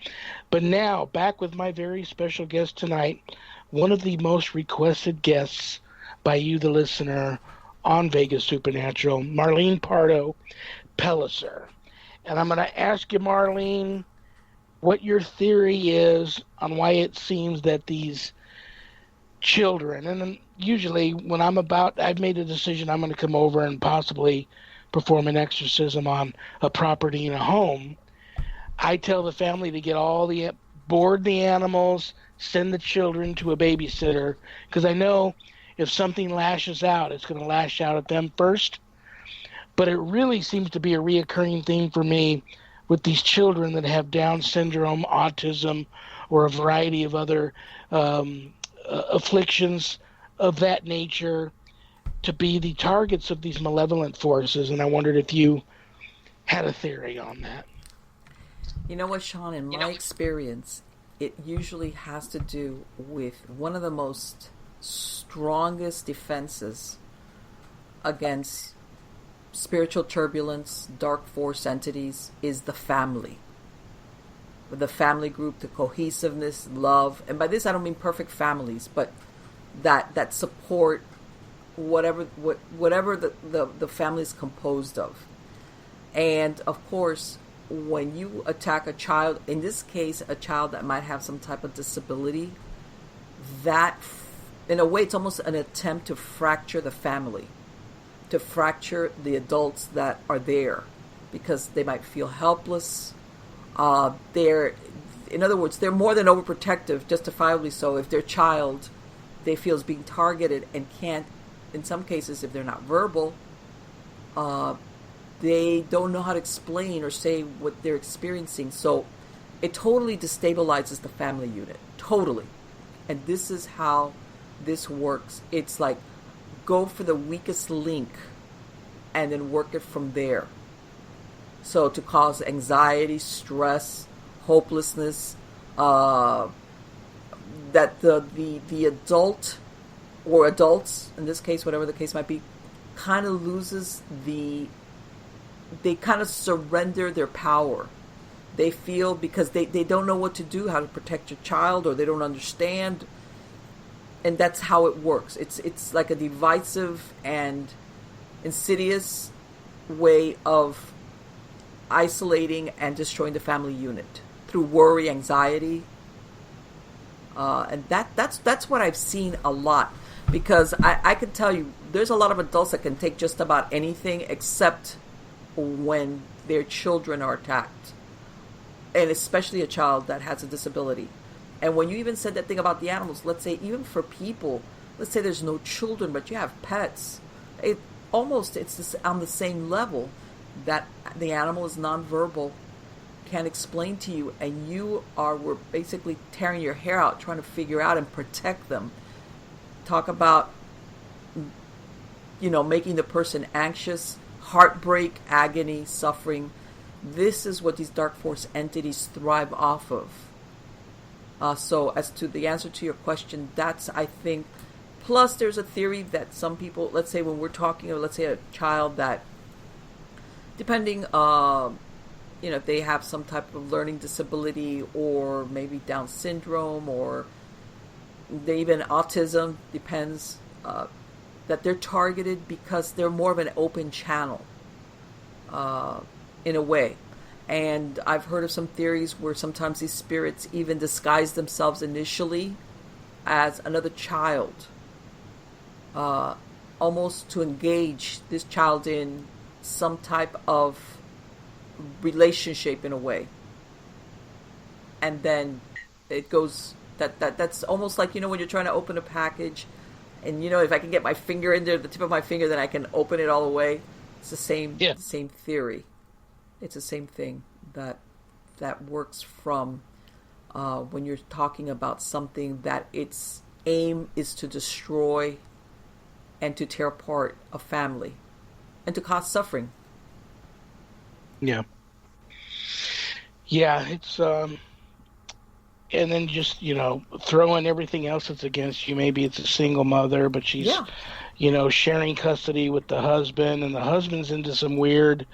But now, back with my very special guest tonight, one of the most requested guests by you, the listener, on Vegas Supernatural, Marlene Pardo, Pellicer. And I'm going to ask you, Marlene, what your theory is on why it seems that these children, and usually when I've made a decision I'm going to come over and possibly perform an exorcism on a property in a home, I tell the family to board the animals, send the children to a babysitter, because I know if something lashes out, it's going to lash out at them first. But it really seems to be a reoccurring theme for me with these children that have Down syndrome, autism, or a variety of other afflictions of that nature, to be the targets of these malevolent forces. And I wondered if you had a theory on that. You know what, Shawn, in my experience, it usually has to do with one of the most strongest defenses against spiritual turbulence, dark force entities, is the family. The family group, the cohesiveness, love, and by this I don't mean perfect families, but that support whatever the family is composed of. And of course, when you attack a child, in this case a child that might have some type of disability, that in a way it's almost an attempt to fracture the family, to fracture the adults that are there, because they might feel helpless. In other words, they're more than overprotective, justifiably so, if their child they feel is being targeted and can't, in some cases, if they're not verbal, they don't know how to explain or say what they're experiencing. So it totally destabilizes the family unit, totally. And this is how this works. It's like, go for the weakest link and then work it from there. So to cause anxiety, stress, hopelessness, that the adult or adults, in this case, whatever the case might be, kind of loses they kind of surrender their power. They feel, because they don't know what to do, how to protect your child, or they don't understand. And that's how it works. It's like a divisive and insidious way of isolating and destroying the family unit through worry, anxiety, and that's what I've seen a lot. Because I can tell you, there's a lot of adults that can take just about anything except when their children are attacked, and especially a child that has a disability. And when you even said that thing about the animals, let's say even for people, let's say there's no children but you have pets, it's on the same level, that the animal is nonverbal, can't explain to you, and we're basically tearing your hair out trying to figure out and protect them. Talk about, making the person anxious, heartbreak, agony, suffering. This is what these dark force entities thrive off of. So as to the answer to your question, that's, I think, plus there's a theory that some people, let's say when we're talking, or let's say a child that, depending, if they have some type of learning disability, or maybe Down syndrome, or even autism, depends, that they're targeted because they're more of an open channel, in a way. And I've heard of some theories where sometimes these spirits even disguise themselves initially as another child, almost to engage this child in some type of relationship in a way. And then it goes, that's almost like, when you're trying to open a package and, if I can get my finger in there, the tip of my finger, then I can open it all the way. It's the same theory. It's the same thing that works from when you're talking about something that its aim is to destroy and to tear apart a family and to cause suffering. Yeah, it's and then just throw in everything else that's against you. Maybe it's a single mother, but she's sharing custody with the husband, and the husband's into some weird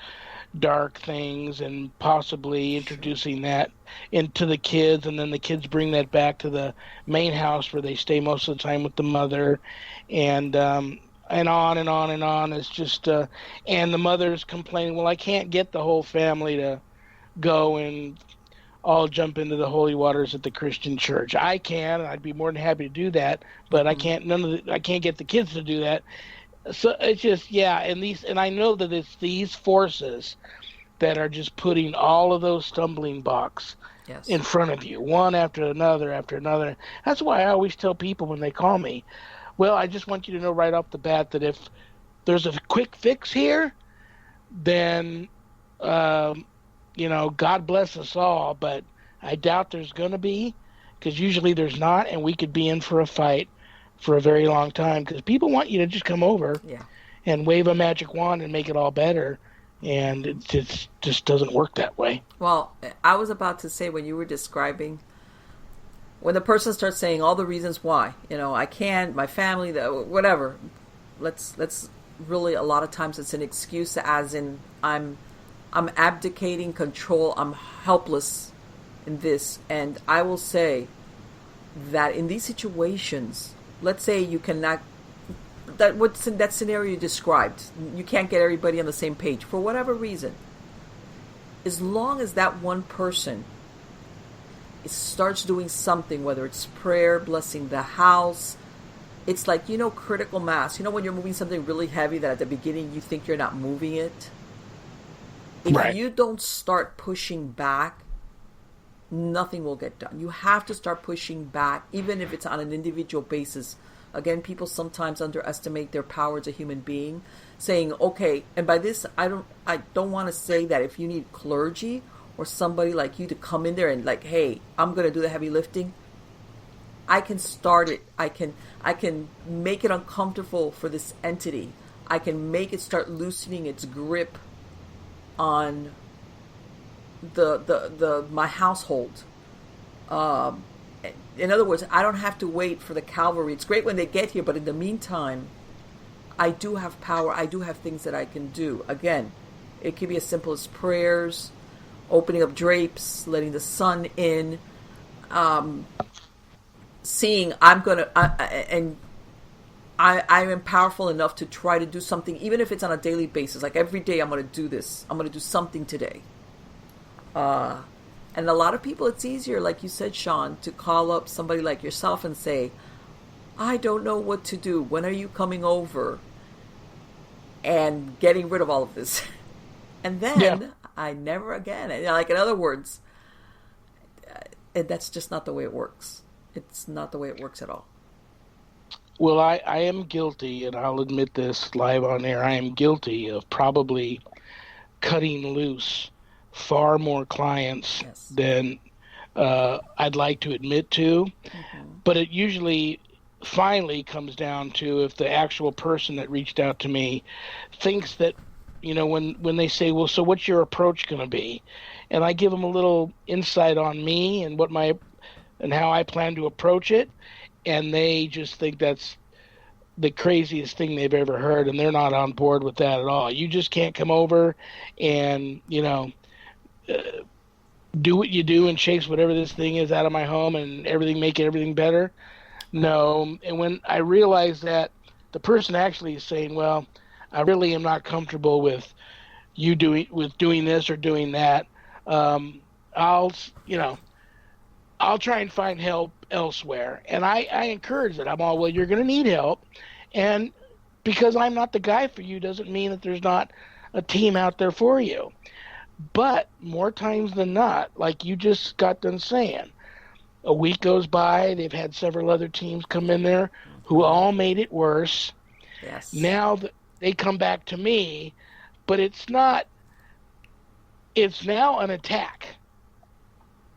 dark things, and possibly introducing that into the kids, and then the kids bring that back to the main house where they stay most of the time with the mother, and on and on and on. It's just and the mother's complaining, well, I can't get the whole family to go and all jump into the holy waters at the Christian church. I can, I'd be more than happy to do that, but I can't get the kids to do that. So it's just, and I know that it's these forces that are just putting all of those stumbling blocks in front of you, one after another after another. That's why I always tell people when they call me, well, I just want you to know right off the bat that if there's a quick fix here, then, God bless us all, but I doubt there's going to be, because usually there's not, and we could be in for a fight for a very long time, because people want you to just come over and wave a magic wand and make it all better, and it just doesn't work that way. Well, I was about to say, when you were describing, when the person starts saying all the reasons why, I can't, my family, whatever, let's really, a lot of times it's an excuse, as in I'm abdicating control, I'm helpless in this. And I will say that in these situations, let's say you cannot, what's in that scenario you described, you can't get everybody on the same page for whatever reason. As long as that one person starts doing something, whether it's prayer, blessing the house, it's like, critical mass. When you're moving something really heavy that at the beginning you think you're not moving it. If you don't start pushing back, nothing will get done. You have to start pushing back, even if it's on an individual basis. Again, people sometimes underestimate their power as a human being, saying, okay, and by this, I don't want to say that if you need clergy or somebody like you to come in there and like, hey, I'm going to do the heavy lifting, I can start it. I can make it uncomfortable for this entity. I can make it start loosening its grip on my household. In other words, I don't have to wait for the cavalry. It's great when they get here, but in the meantime, I do have power. I do have things that I can do. Again, it can be as simple as prayers, opening up drapes, letting the sun in, seeing I am powerful enough to try to do something, even if it's on a daily basis. Like every day I'm going to do this. I'm going to do something today. And a lot of people, it's easier, like you said, Shawn, to call up somebody like yourself and say, I don't know what to do. When are you coming over? And getting rid of all of this. And then I never again. Like, in other words, that's just not the way it works. It's not the way it works at all. Well, I am guilty, and I'll admit this live on air. I am guilty of probably cutting loose far more clients than I'd like to admit to. Mm-hmm. But it usually finally comes down to if the actual person that reached out to me thinks that, when they say, well, so what's your approach going to be? And I give them a little insight on me and and how I plan to approach it. And they just think that's the craziest thing they've ever heard, and they're not on board with that at all. You just can't come over and, do what you do and chase whatever this thing is out of my home and make everything better. No. And when I realize that the person actually is saying, well, I really am not comfortable with you doing this or doing that, I'll try and find help elsewhere. And I encourage it. I'm all, well, you're going to need help. And because I'm not the guy for you doesn't mean that there's not a team out there for you. But more times than not, like you just got done saying, a week goes by, they've had several other teams come in there who all made it worse. Yes. Now they come back to me, but it's now an attack.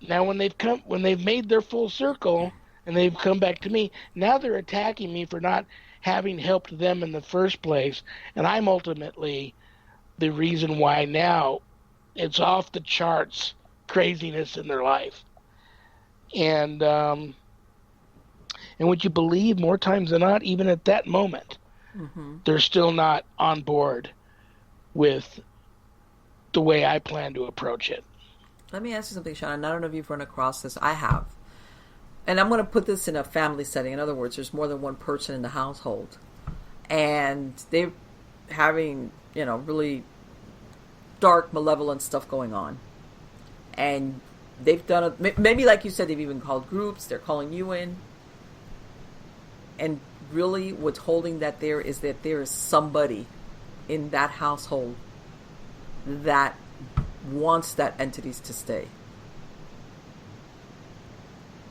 Now when they've made their full circle and they've come back to me, now they're attacking me for not having helped them in the first place, and I'm ultimately the reason why now it's off the charts craziness in their life. And would you believe, more times than not, even at that moment, they're still not on board with the way I plan to approach it. Let me ask you something, Shawn. I don't know if you've run across this. I have. And I'm going to put this in a family setting. In other words, there's more than one person in the household. And they're having, really dark, malevolent stuff going on. And they've done maybe like you said, they've even called groups. They're calling you in. And really what's holding that there is that there is somebody in that household that wants that entities to stay.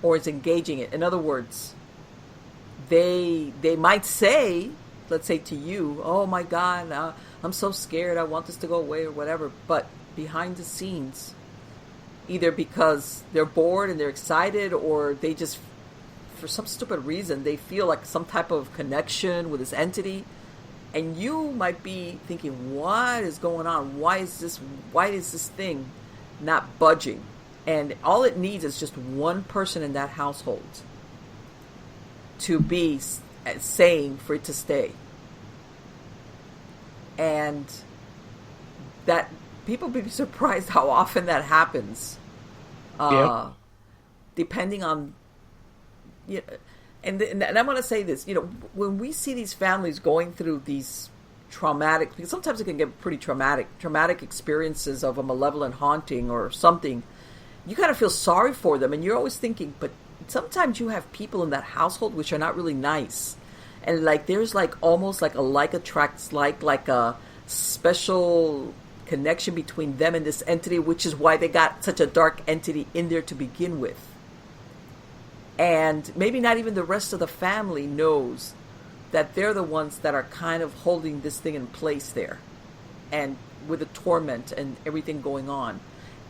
Or is engaging it. In other words, they might say, let's say to you, oh my God, I'm so scared, I want this to go away or whatever. But behind the scenes, either because they're bored and they're excited, or they just, for some stupid reason, they feel like some type of connection with this entity. And you might be thinking, what is going on? Why is this thing not budging? And all it needs is just one person in that household to be saying for it to stay. And that people be surprised how often that happens. Depending on, and I'm going to say this, when we see these families going through these traumatic, because sometimes it can get pretty traumatic experiences of a malevolent haunting or something, you kind of feel sorry for them, and you're always thinking, but sometimes you have people in that household which are not really nice, and like there's like almost like a like attracts like a special connection between them and this entity, which is why they got such a dark entity in there to begin with. And maybe not even the rest of the family knows that they're the ones that are kind of holding this thing in place there, and with the torment and everything going on.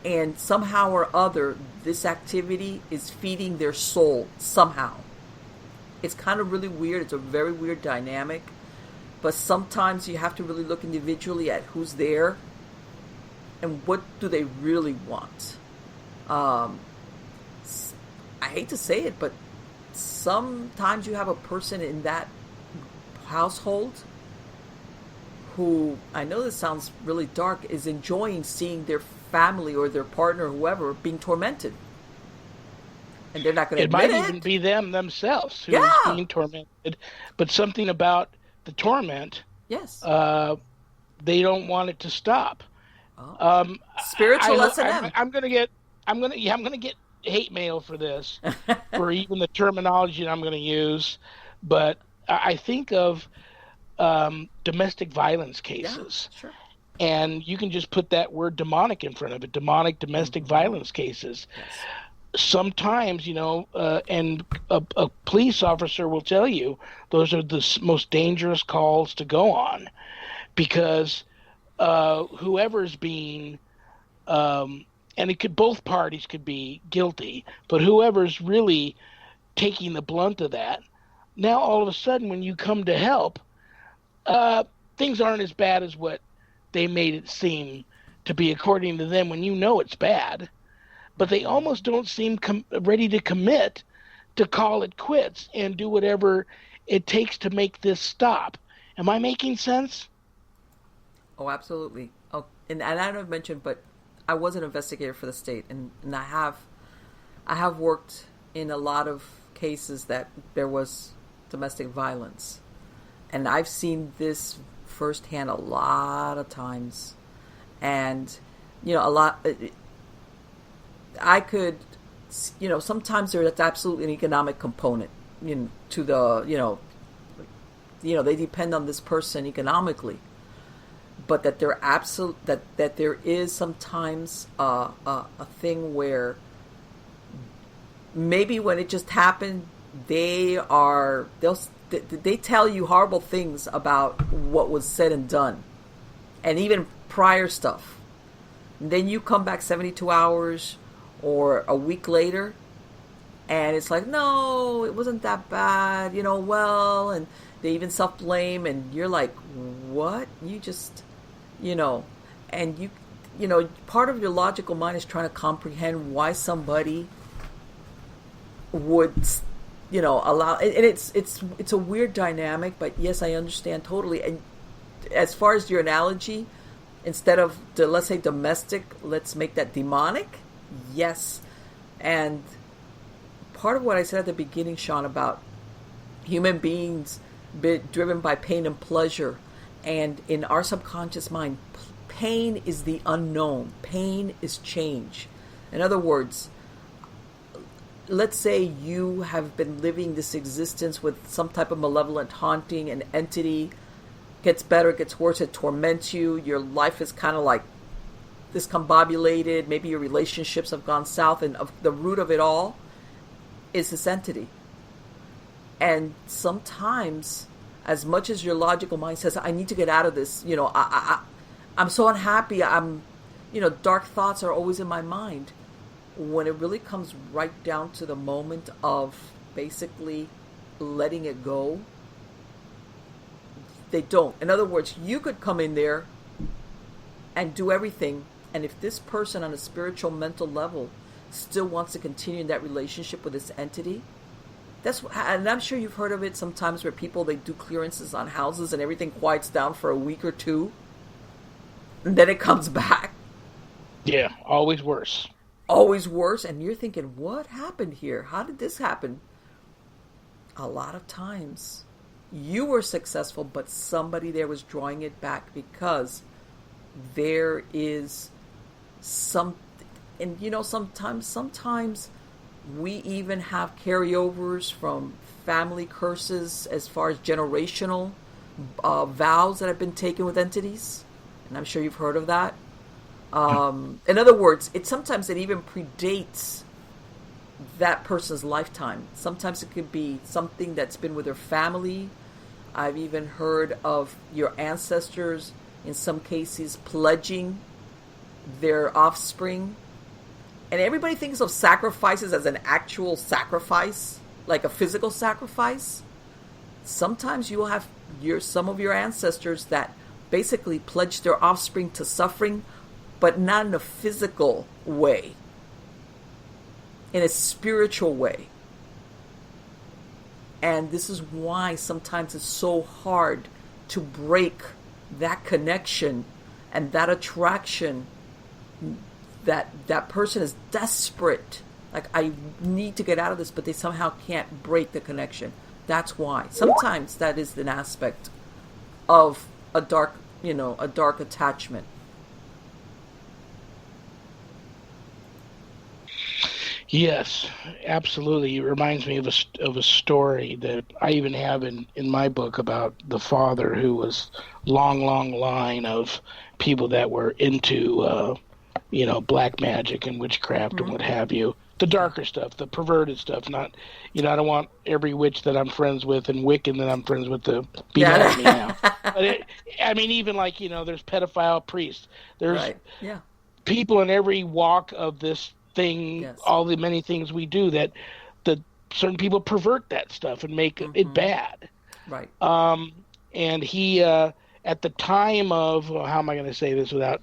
And somehow or other, this activity is feeding their soul somehow. It's kind of really weird. It's a very weird dynamic. But sometimes you have to really look individually at who's there and what do they really want. I hate to say it, but sometimes you have a person in that household who, I know this sounds really dark, is enjoying seeing their family or their partner or whoever being tormented. And they're not going to admit it. It might even be them themselves who's being tormented. But something about the torment, yes, they don't want it to stop. Spiritual S&M. I'm gonna get hate mail for this, for even the terminology that I'm going to use. But I think of domestic violence cases. Yeah, sure. And you can just put that word demonic in front of it. Demonic domestic violence cases. Yes. Sometimes, and a police officer will tell you those are the most dangerous calls to go on, because whoever's being, and both parties could be guilty, but whoever's really taking the blunt of that, now all of a sudden when you come to help, things aren't as bad as what they made it seem to be according to them, when it's bad. But they almost don't seem ready to commit to call it quits and do whatever it takes to make this stop. Am I making sense? Oh, absolutely. Oh, and I don't know if I mentioned, but I was an investigator for the state, and I have worked in a lot of cases that there was domestic violence, and I've seen this firsthand a lot of times, and a lot. I could, sometimes there's absolutely an economic component, to the, they depend on this person economically, but that they're that there is sometimes a thing where maybe when it just happened, they tell you horrible things about what was said and done, and even prior stuff. And then you come back 72 hours or a week later, and it's like, no, it wasn't that bad, and they even self-blame, and you're like, what? You just, and part of your logical mind is trying to comprehend why somebody would, allow, and it's a weird dynamic, but yes, I understand totally. And as far as your analogy, instead of, let's say domestic, let's make that demonic. Yes. And part of what I said at the beginning, Shawn, about human beings being driven by pain and pleasure, and in our subconscious mind, pain is the unknown. Pain is change. In other words, let's say you have been living this existence with some type of malevolent haunting, an entity gets better, gets worse, it torments you, your life is kind of like discombobulated, maybe your relationships have gone south, and the root of it all is this entity. And sometimes, as much as your logical mind says, I need to get out of this, I'm so unhappy, dark thoughts are always in my mind. When it really comes right down to the moment of basically letting it go, they don't. In other words, you could come in there and do everything, and if this person on a spiritual, mental level still wants to continue in that relationship with this entity, and I'm sure you've heard of it sometimes where people, they do clearances on houses and everything quiets down for a week or two, and then it comes back. Yeah, always worse. Always worse, and you're thinking, what happened here? How did this happen? A lot of times, you were successful, but somebody there was drawing it back because there is some, and sometimes we even have carryovers from family curses as far as generational vows that have been taken with entities, and I'm sure you've heard of that. In other words, sometimes it even predates that person's lifetime. Sometimes it could be something that's been with their family. I've even heard of your ancestors, in some cases, pledging their offspring. And everybody thinks of sacrifices as an actual sacrifice, like a physical sacrifice. Sometimes you will have some of your ancestors that basically pledge their offspring to suffering, but not in a physical way, in a spiritual way. And this is why sometimes it's so hard to break that connection and that attraction, that person is desperate. Like, I need to get out of this, but they somehow can't break the connection. That's why. Sometimes that is an aspect of a dark attachment. Yes, absolutely. It reminds me of a story that I even have in my book about the father who was long line of people that were into, black magic and witchcraft and what have you. The darker stuff, the perverted stuff, not, I don't want every witch that I'm friends with and Wiccan that I'm friends with to be mad at me now. But even like, there's pedophile priests. There's people in every walk of this thing, all the many things we do that certain people pervert that stuff and make it bad. Right. And he, at the time of, how am I going to say this without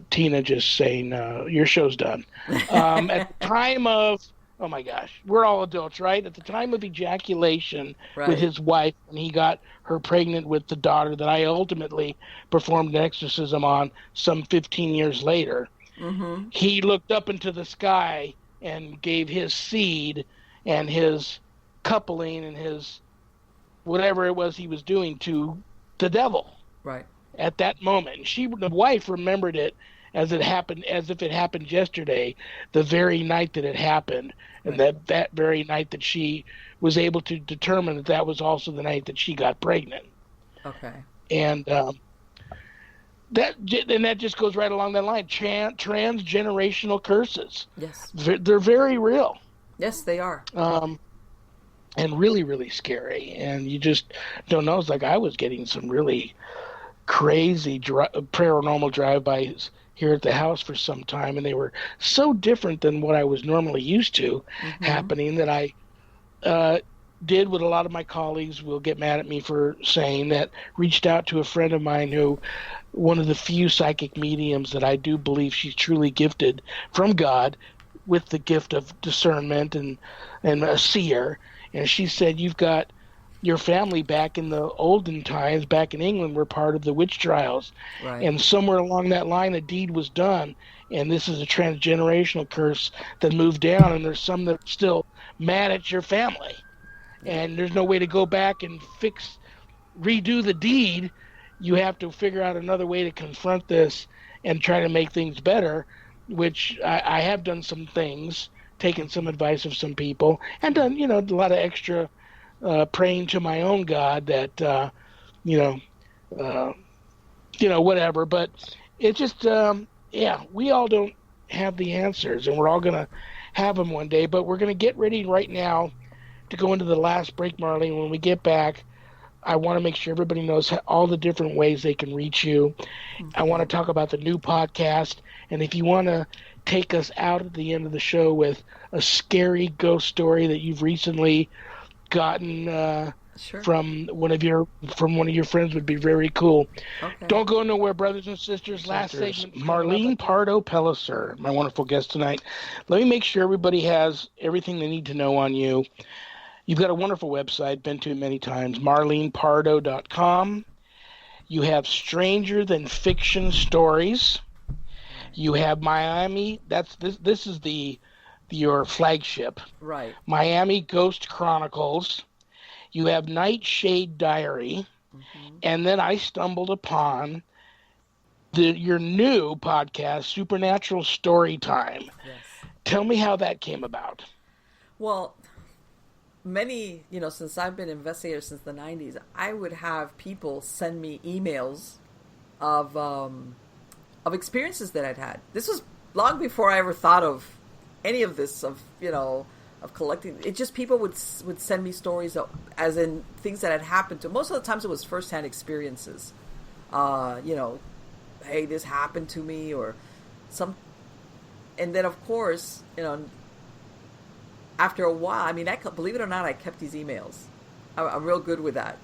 Tina just saying, your show's done. At the time of, oh my gosh, we're all adults, right? At the time of ejaculation with his wife, when he got her pregnant with the daughter that I ultimately performed an exorcism on some 15 years later, he looked up into the sky and gave his seed and his coupling and his whatever it was he was doing to the devil. Right. At that moment. The wife remembered it as if it happened yesterday, the very night that it happened, and that very night that she was able to determine that was also the night that she got pregnant. Okay. And that just goes right along that line. Transgenerational curses. Yes. They're very real. Yes, they are. And really, really scary. And you just don't know. It's like I was getting some really crazy paranormal drive-bys here at the house for some time, and they were so different than what I was normally used to happening that I did what a lot of my colleagues will get mad at me for saying, that reached out to a friend of mine who, one of the few psychic mediums that I do believe she's truly gifted from God with the gift of discernment and a seer. And she said, you've got your family back in the olden times, back in England, were part of the witch trials. Right. And somewhere along that line, a deed was done. And this is a transgenerational curse that moved down. And there's some that are still mad at your family. And there's no way to go back and redo the deed. You have to figure out another way to confront this and try to make things better, which I have done some things, taken some advice of some people, and done, a lot of extra praying to my own God that, whatever. But it just, we all don't have the answers, and we're all going to have them one day. But we're going to get ready right now to go into the last break, Marlene. When we get back, I want to make sure everybody knows all the different ways they can reach you. Okay. I want to talk about the new podcast. And if you want to take us out at the end of the show with a scary ghost story that you've recently gotten from one of your friends, would be very cool. Okay. Don't go nowhere, brothers and sisters. Last segment, Marlene Pardo Pellicer, my wonderful guest tonight. Let me make sure everybody has everything they need to know on you. You've got a wonderful website, been to it many times, marlenepardo.com. You have Stranger Than Fiction Stories. You have Miami. This is your flagship. Right. Miami Ghost Chronicles. You have Nightshade Diary. Mm-hmm. And then I stumbled upon your new podcast, Supernatural StoryTime. Yes. Tell me how that came about. Well, since I've been an investigator since the 90s, I would have people send me emails of experiences that I'd had. This was long before I ever thought of any of this, of collecting. It just, people would send me stories as in things that had happened to. Most of the times it was firsthand experiences. Hey, this happened to me, or some. And then, of course, after a while, believe it or not, I kept these emails. I'm real good with that.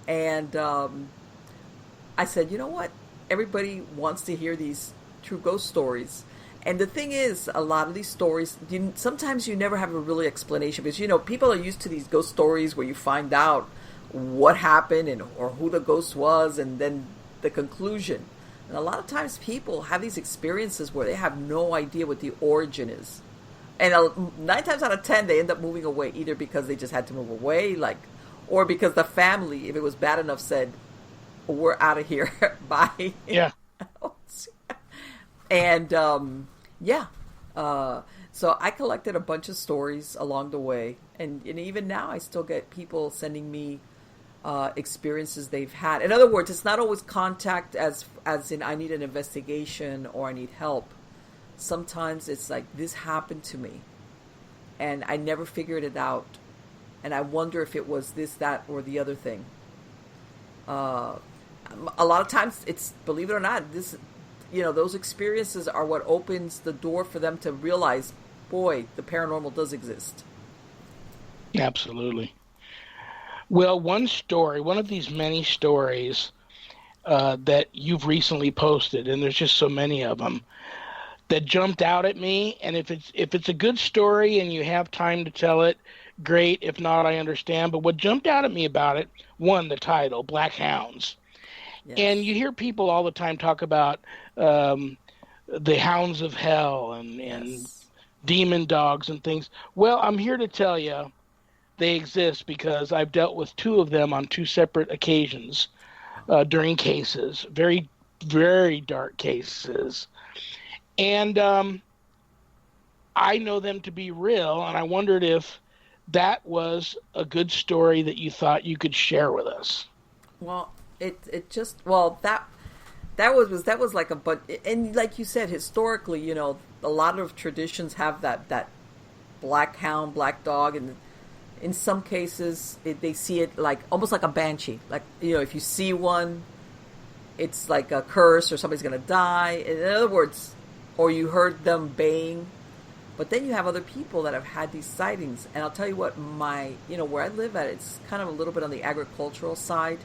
And I said, you know what? Everybody wants to hear these true ghost stories. And the thing is, a lot of these stories, sometimes you never have a really explanation, because, people are used to these ghost stories where you find out what happened or who the ghost was, and then the conclusion. And a lot of times people have these experiences where they have no idea what the origin is. And 9 times out of 10, they end up moving away, either because they just had to move away, or because the family, if it was bad enough, said, we're out of here. Bye. Yeah. And, so I collected a bunch of stories along the way. And even now, I still get people sending me experiences they've had. In other words, it's not always contact as in I need an investigation or I need help. Sometimes it's like, this happened to me and I never figured it out. And I wonder if it was this, that, or the other thing. A lot of times it's, believe it or not, those experiences are what opens the door for them to realize, boy, the paranormal does exist. Absolutely. Well, one of these many stories that you've recently posted, and there's just so many of them, that jumped out at me. And if it's a good story and you have time to tell it, great. If not, I understand. But what jumped out at me about it, one, the title, Black Hounds. Yes. And you hear people all the time talk about the hounds of hell and yes, demon dogs and things. Well, I'm here to tell you they exist, because I've dealt with 2 of them on 2 separate occasions during cases, very, very dark cases. And I know them to be real, and I wondered if that was a good story that you thought you could share with us. Well, that was like but and like you said, historically, a lot of traditions have that black hound, black dog, and in some cases they see it like almost like a banshee. Like, if you see one, it's like a curse or somebody's going to die. In other words, or you heard them baying. But then you have other people that have had these sightings. And I'll tell you what, where I live at, it's kind of a little bit on the agricultural side.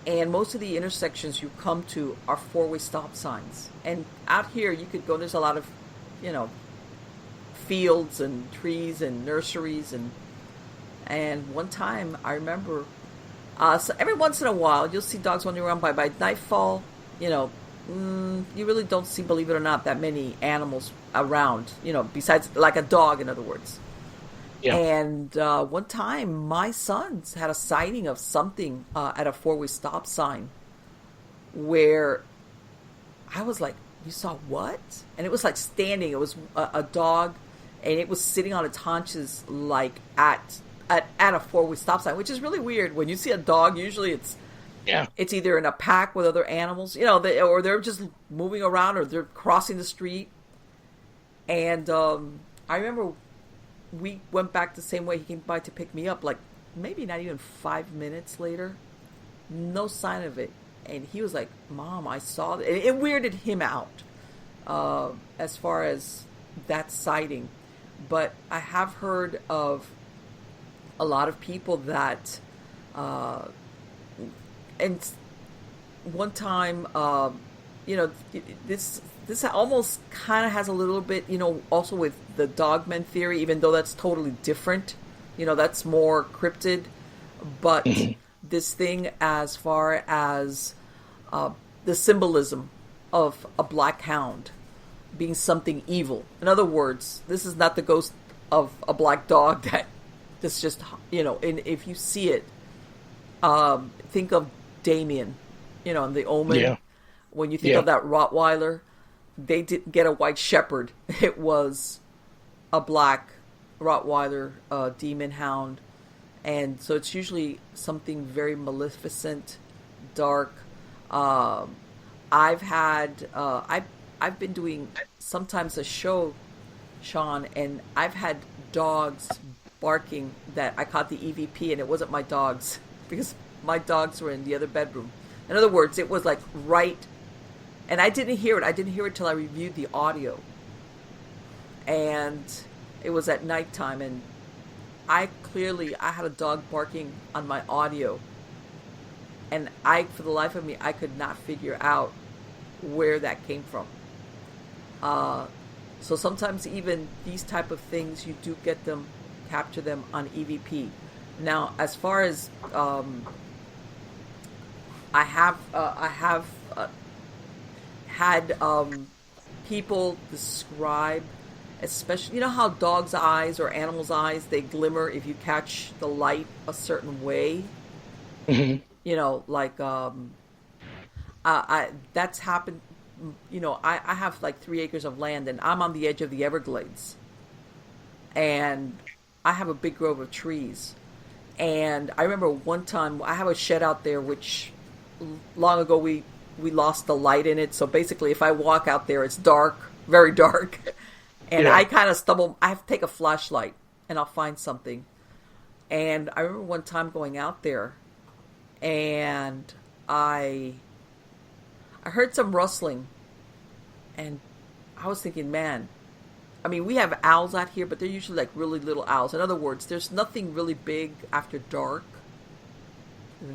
And most of the intersections you come to are four-way stop signs. And out here, you could go, there's a lot of, fields and trees and nurseries. And one time, I remember, so every once in a while, you'll see dogs wandering around. By nightfall, you really don't see, believe it or not, that many animals around, besides like a dog, in other words. Yeah. And one time, my sons had a sighting of something at a four-way stop sign where I was like, you saw what? And it was like standing. It was a dog, and it was sitting on its haunches like at a four-way stop sign, which is really weird. When you see a dog, usually it's either in a pack with other animals, or they're just moving around, or they're crossing the street. And I remember we went back the same way. He came by to pick me up, like maybe not even 5 minutes later. No sign of it. And he was like, Mom, I saw it. It weirded him out as far as that sighting. But I have heard of a lot of people that, and one time, this almost kind of has a little bit, also with the dogmen theory, even though that's totally different. That's more cryptid. But this thing as far as the symbolism of a black hound being something evil. In other words, this is not the ghost of a black dog that's just, and if you see it, think of Damien, in The Omen. Yeah. When you think of that Rottweiler, they didn't get a white shepherd. It was a black Rottweiler, demon hound. And so it's usually something very maleficent, dark. I've been doing sometimes a show, Shawn, and I've had dogs barking that I caught the EVP, and it wasn't my dogs because my dogs were in the other bedroom. In other words, it was like right, and I didn't hear it. I didn't hear it till I reviewed the audio, and it was at nighttime, and I had a dog barking on my audio, and for the life of me, I could not figure out where that came from. So sometimes even these type of things, you do capture them on EVP. Now, as far as I have had people describe, especially, how dogs' eyes or animals' eyes, they glimmer if you catch the light a certain way. Mm-hmm. That's happened. I have like 3 acres of land, and I'm on the edge of the Everglades, and I have a big grove of trees. And I remember one time I have a shed out there, which long ago we lost the light in it. So basically, if I walk out there, it's dark, very dark. And I kind of stumble. I have to take a flashlight, and I'll find something. And I remember one time going out there, and I heard some rustling, and I was thinking, man, I mean, we have owls out here, but they're usually like really little owls. In other words, there's nothing really big after dark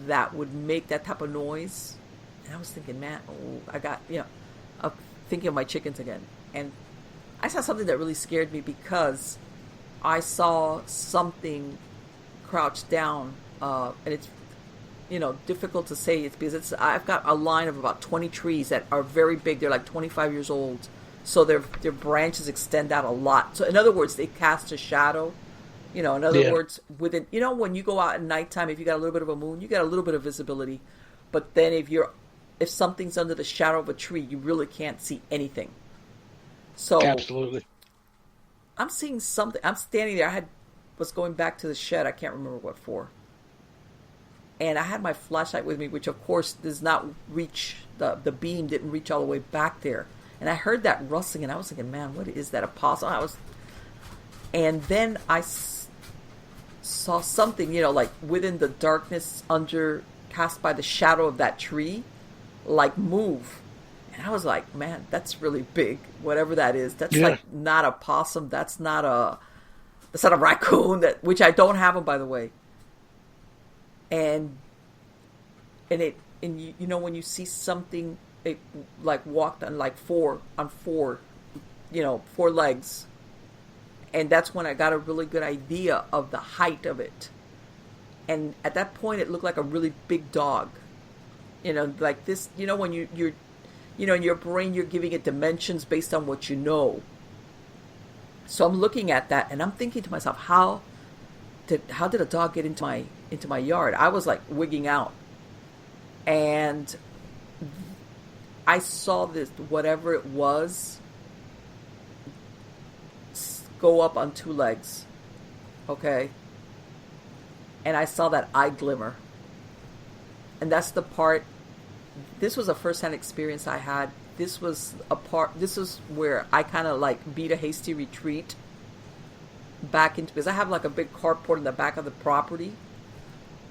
that would make that type of noise. And I was thinking, man, I got, I'm thinking of my chickens again. And I saw something that really scared me because I saw something crouched down, and it's, difficult to say. It's because I've got a line of about 20 trees that are very big. They're like 25 years old. So their branches extend out a lot. So in other words, they cast a shadow. In other words, within, when you go out at nighttime, if you got a little bit of a moon, you got a little bit of visibility. But then if something's under the shadow of a tree, you really can't see anything. So Absolutely. I'm seeing something. I'm standing there. Was going back to the shed. I can't remember what for. And I had my flashlight with me, which of course does not reach, the beam didn't reach all the way back there. And I heard that rustling, and I was thinking, man, what is that, a possum? And then I saw something, like within the darkness under, cast by the shadow of that tree, like move. And I was like, man, that's really big. Whatever that is, that's like not a possum. That's not a raccoon. Which I don't have them, by the way. And when you see something, it like walked on like four legs, and that's when I got a really good idea of the height of it. And at that point, it looked like a really big dog. Like this. When you're in your brain, you're giving it dimensions based on what you know. So I'm looking at that, and I'm thinking to myself, how did a dog get into my yard? I was like wigging out, and I saw this, whatever it was, go up on two legs. Okay. And I saw that eye glimmer. And that's the part, this was a first-hand experience I had. This was where I kind of like beat a hasty retreat back into, because I have like a big carport in the back of the property.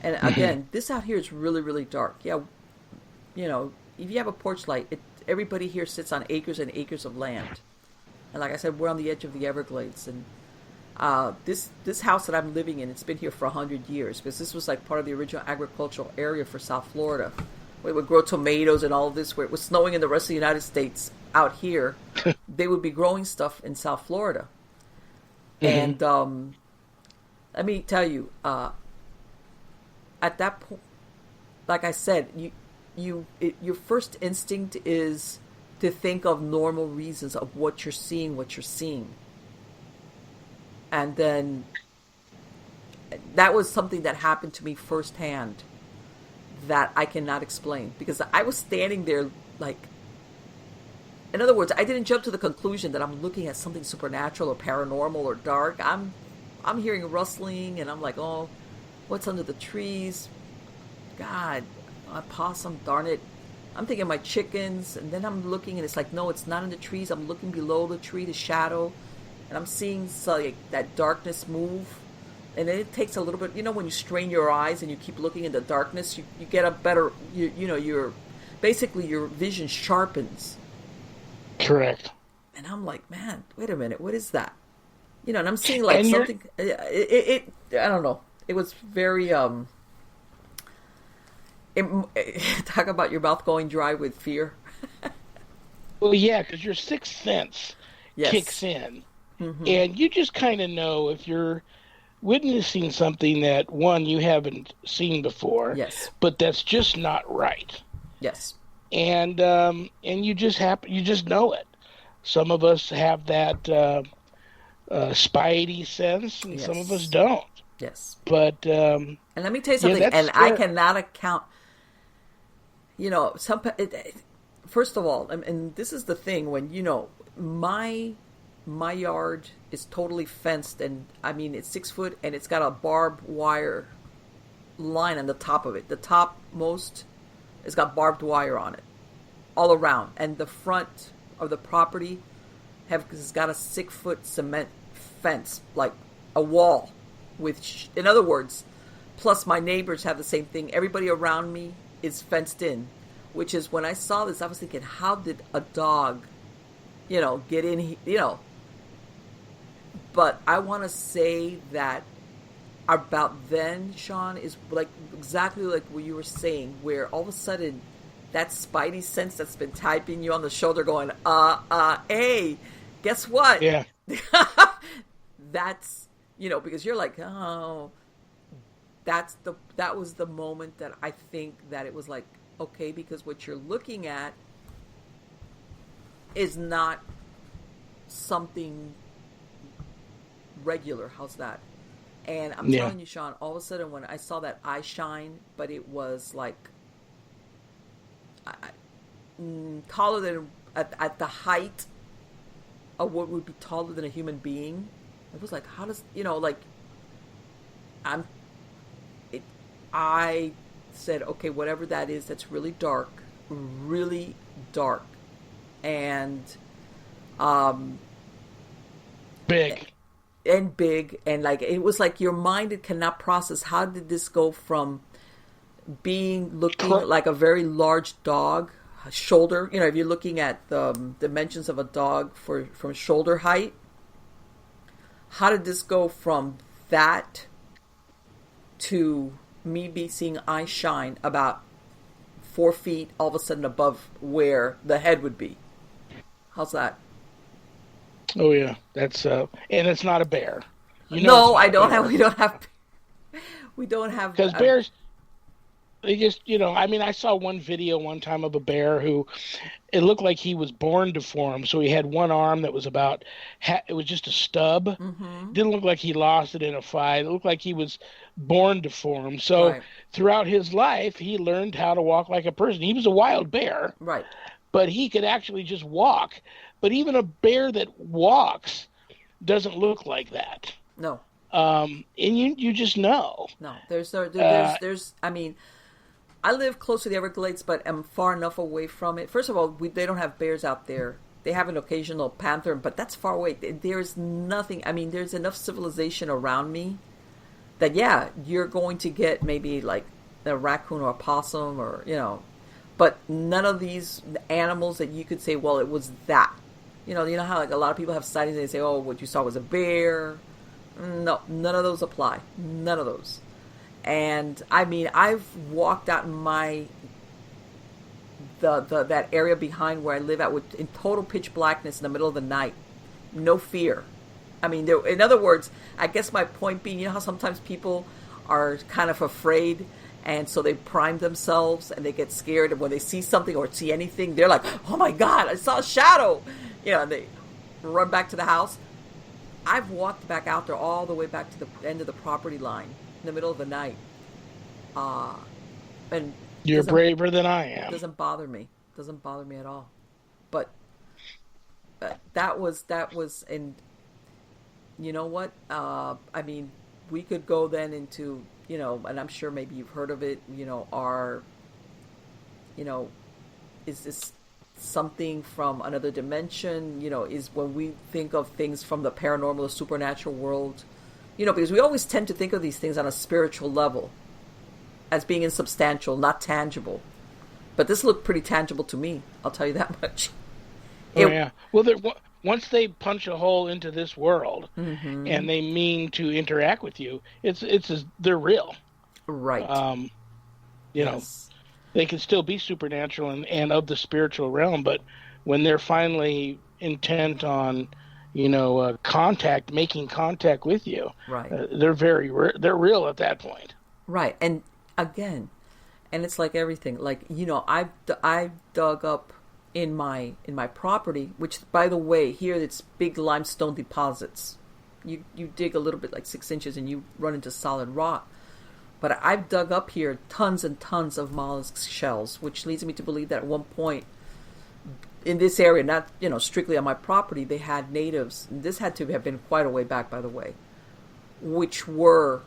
And again, this out here is really, really dark. Yeah, if you have a porch light, everybody here sits on acres and acres of land. And like I said, we're on the edge of the Everglades. And this house that I'm living in, it's been here for 100 years, because this was like part of the original agricultural area for South Florida. We would grow tomatoes and all of this, where it was snowing in the rest of the United States. Out here, they would be growing stuff in South Florida. And let me tell you, at that point, like I said, your first instinct is to think of normal reasons of what you're seeing. And then that was something that happened to me firsthand that I cannot explain, because I was standing there like, in other words, I didn't jump to the conclusion that I'm looking at something supernatural or paranormal or dark. I'm hearing rustling, and I'm like, oh, what's under the trees? God, a possum, darn it. I'm thinking my chickens, and then I'm looking, and it's like, no, it's not in the trees. I'm looking below the tree, the shadow, and I'm seeing that darkness move. And then it takes a little bit, when you strain your eyes and you keep looking in the darkness, you get a better, your vision sharpens. Correct. And I'm like, man, wait a minute, what is that? And I'm seeing like something, I don't know. It was very, talk about your mouth going dry with fear. Well, yeah, because your sixth sense kicks in. Mm-hmm. And you just kind of know if you're witnessing something that, one, you haven't seen before. Yes. But that's just not right. Yes. And you just know it. Some of us have that spidey sense, and some of us don't. Yes. But and let me tell you something. And I cannot account. First of all, and this is the thing, when my yard is totally fenced, and I mean it's 6 foot, and it's got a barbed wire line on the top of it. The topmost has got barbed wire on it all around, and the front of the property has got a 6 foot cement fence, like a wall with, in other words, plus my neighbors have the same thing. Everybody around me is fenced in, which is, when I saw this, I was thinking, how did a dog, get in, But I want to say that about then, Shawn, is like exactly like what you were saying, where all of a sudden that spidey sense that's been typing you on the shoulder going, hey, guess what? Yeah. That's, because you're like, oh, that was the moment that I think that it was like, okay, because what you're looking at is not something regular. How's that? And I'm telling you, Shawn, all of a sudden when I saw that eye shine, but it was like taller than at the height of what would be taller than a human being. It was like, how does, like, I said, okay, whatever that is, that's really dark, and big, and like, it was like your mind, it cannot process, how did this go from looking like a very large dog shoulder, if you're looking at the dimensions of a dog from shoulder height, how did this go from that to me seeing eyes shine about 4 feet all of a sudden above where the head would be? How's that? Oh yeah, that's and it's not a bear. No, we don't have because bears. They just, I saw one video one time of a bear who, it looked like he was born deformed. So he had one arm that was it was just a stub. Mm-hmm. Didn't look like he lost it in a fight. It looked like he was born deformed. So throughout his life, he learned how to walk like a person. He was a wild bear. Right. But he could actually just walk. But even a bear that walks doesn't look like that. No. And you just know. No, I live close to the Everglades, but am far enough away from it. First of all, they don't have bears out there. They have an occasional panther, but that's far away. There's nothing. There's enough civilization around me that, you're going to get maybe like a raccoon or a possum or, but none of these animals that you could say, well, it was that. You know how like a lot of people have sightings and they say, oh, what you saw was a bear. No, none of those apply. None of those. And I've walked out in that area behind where I live at in total pitch blackness in the middle of the night. No fear. In other words, I guess my point being, how sometimes people are kind of afraid, and so they prime themselves and they get scared, and when they see something or see anything, they're like, oh my God, I saw a shadow. And they run back to the house. I've walked back out there all the way back to the end of the property line in the middle of the night. And you're braver than I am. It doesn't bother me. It doesn't bother me at all. But that was, and you know what? We could go then into, and I'm sure maybe you've heard of it, is this something from another dimension? Is when we think of things from the paranormal, the supernatural world, because we always tend to think of these things on a spiritual level as being insubstantial, not tangible. But this looked pretty tangible to me, I'll tell you that much. Yeah. Well, once they punch a hole into this world, mm-hmm. and they mean to interact with you, they're real. Right. Yes. They can still be supernatural and of the spiritual realm, but when they're finally intent on, making contact with you, right. They're they're real at that point. Right. And again, and it's like everything, like, I've dug up in my property, which, by the way, here it's big limestone deposits. You dig a little bit, like 6 inches, and you run into solid rock. But I've dug up here tons and tons of mollusk shells, which leads me to believe that at one point in this area, not strictly on my property, they had natives. And this had to have been quite a way back, by the way, which were,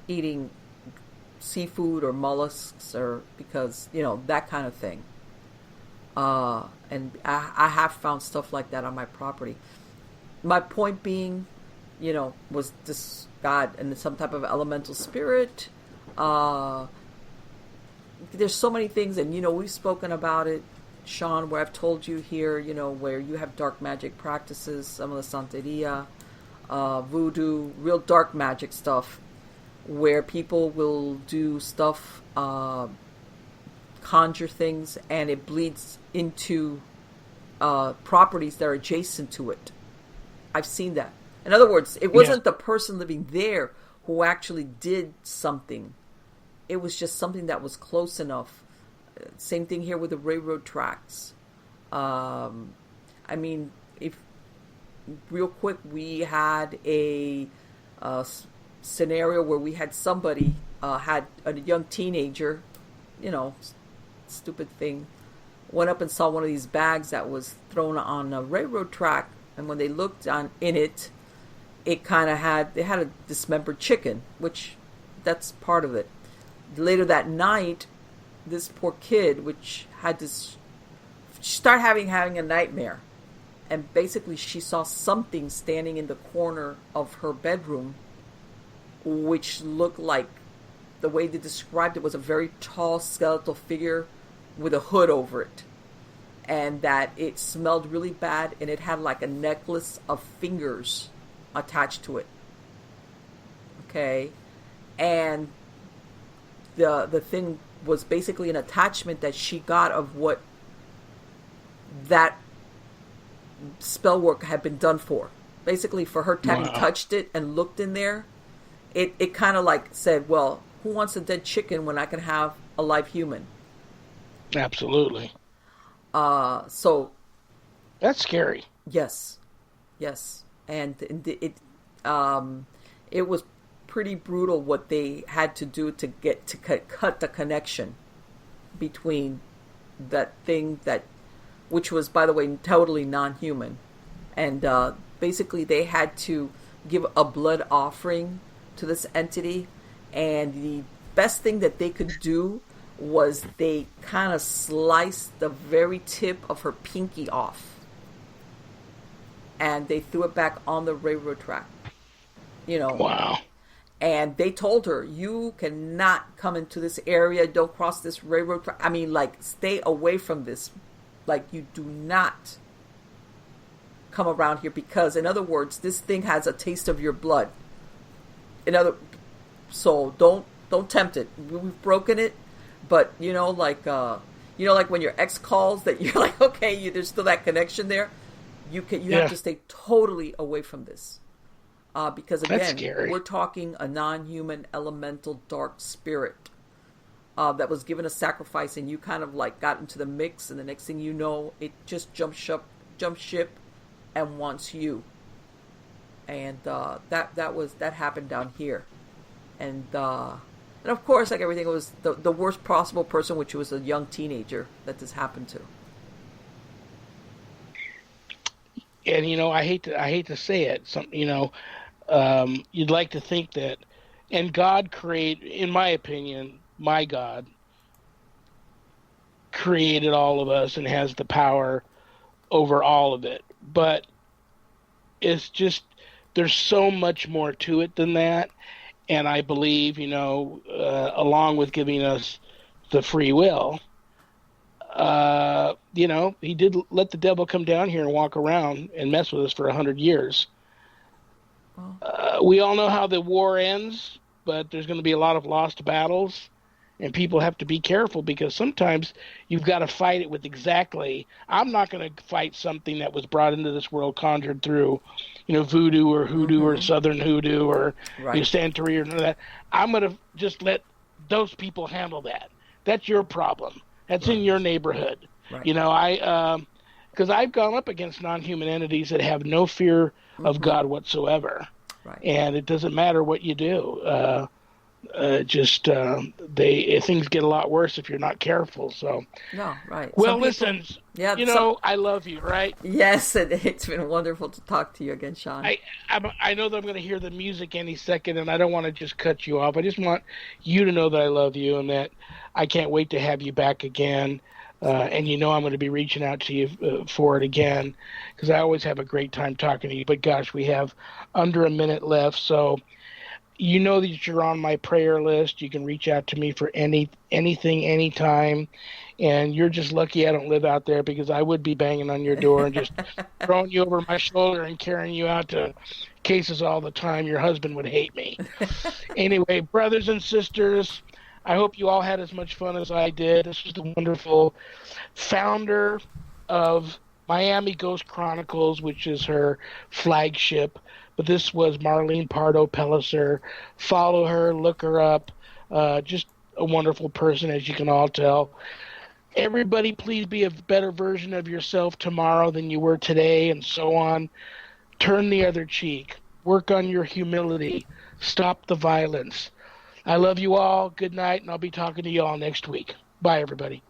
eating seafood or mollusks, or because that kind of thing. And I have found stuff like that on my property. My point being, was this God and some type of elemental spirit. There's so many things, and we've spoken about it, Shawn, where I've told you here, where you have dark magic practices, some of the Santeria, voodoo, real dark magic stuff, where people will do stuff, conjure things, and it bleeds into properties that are adjacent to it. I've seen that. In other words, it wasn't the person living there who actually did something. It was just something that was close enough. Same thing here with the railroad tracks. If real quick, we had a scenario where we had somebody had a young teenager, stupid thing, went up and saw one of these bags that was thrown on a railroad track, and when they looked in it, it kind of had a dismembered chicken, which that's part of it. Later that night, this poor kid, which had this, she started having a nightmare, and basically she saw something standing in the corner of her bedroom, which looked like, the way they described it was a very tall skeletal figure with a hood over it, and that it smelled really bad, and it had like a necklace of fingers attached to it. Okay, and the thing was basically an attachment that she got of what that spell work had been done for. Basically, for her having touched it and looked in there, it kind of like said, well, who wants a dead chicken when I can have a live human? Absolutely. So that's scary. Yes, and it was pretty brutal what they had to do to get to cut the connection between that thing which was, by the way, totally non-human, and basically they had to give a blood offering to this entity, and the best thing that they could do was they kind of sliced the very tip of her pinky off, and they threw it back on the railroad track. Wow. And they told her, you cannot come into this area, don't cross this railroad track. I mean, like, stay away from this. Like, you do not come around here, because, in other words, this thing has a taste of your blood. So don't tempt it. We've broken it. But, like when your ex calls, that you're like, okay, there's still that connection there. You have to stay totally away from this. Because, again, we're talking a non-human elemental dark spirit that was given a sacrifice, and you kind of like got into the mix, and the next thing you know, it just jump ship and wants you. And that happened down here. And of course, like everything, it was the worst possible person, which was a young teenager that this happened to. And I hate to say it, you'd like to think that, and God in my opinion, my God created all of us and has the power over all of it. But it's just, there's so much more to it than that. And I believe, along with giving us the free will, he did let the devil come down here and walk around and mess with us for 100 years. We all know how the war ends, but there's going to be a lot of lost battles, and people have to be careful, because sometimes you've got to fight it with I'm not going to fight something that was brought into this world, conjured through, voodoo or hoodoo or southern hoodoo or Santeria or none of that. I'm going to just let those people handle that. That's your problem. That's in your neighborhood. Right. Because I've gone up against non-human entities that have no fear of God whatsoever. Right. And it doesn't matter what you do. Things get a lot worse if you're not careful. So. No, right. Well, listen, I love you, right? Yes, and it's been wonderful to talk to you again, Shawn. I know that I'm going to hear the music any second, and I don't want to just cut you off. I just want you to know that I love you and that I can't wait to have you back again. And I'm going to be reaching out to you for it again, because I always have a great time talking to you. But gosh, we have under a minute left, so you know that you're on my prayer list. You can reach out to me for anything, anytime. And you're just lucky I don't live out there, because I would be banging on your door and just throwing you over my shoulder and carrying you out to cases all the time. Your husband would hate me. Anyway, brothers and sisters, I hope you all had as much fun as I did. This was the wonderful founder of Miami Ghost Chronicles, which is her flagship. But this was Marlene Pardo Pellicer. Follow her, look her up. Just a wonderful person, as you can all tell. Everybody, please be a better version of yourself tomorrow than you were today, and so on. Turn the other cheek. Work on your humility. Stop the violence. I love you all. Good night, and I'll be talking to you all next week. Bye, everybody.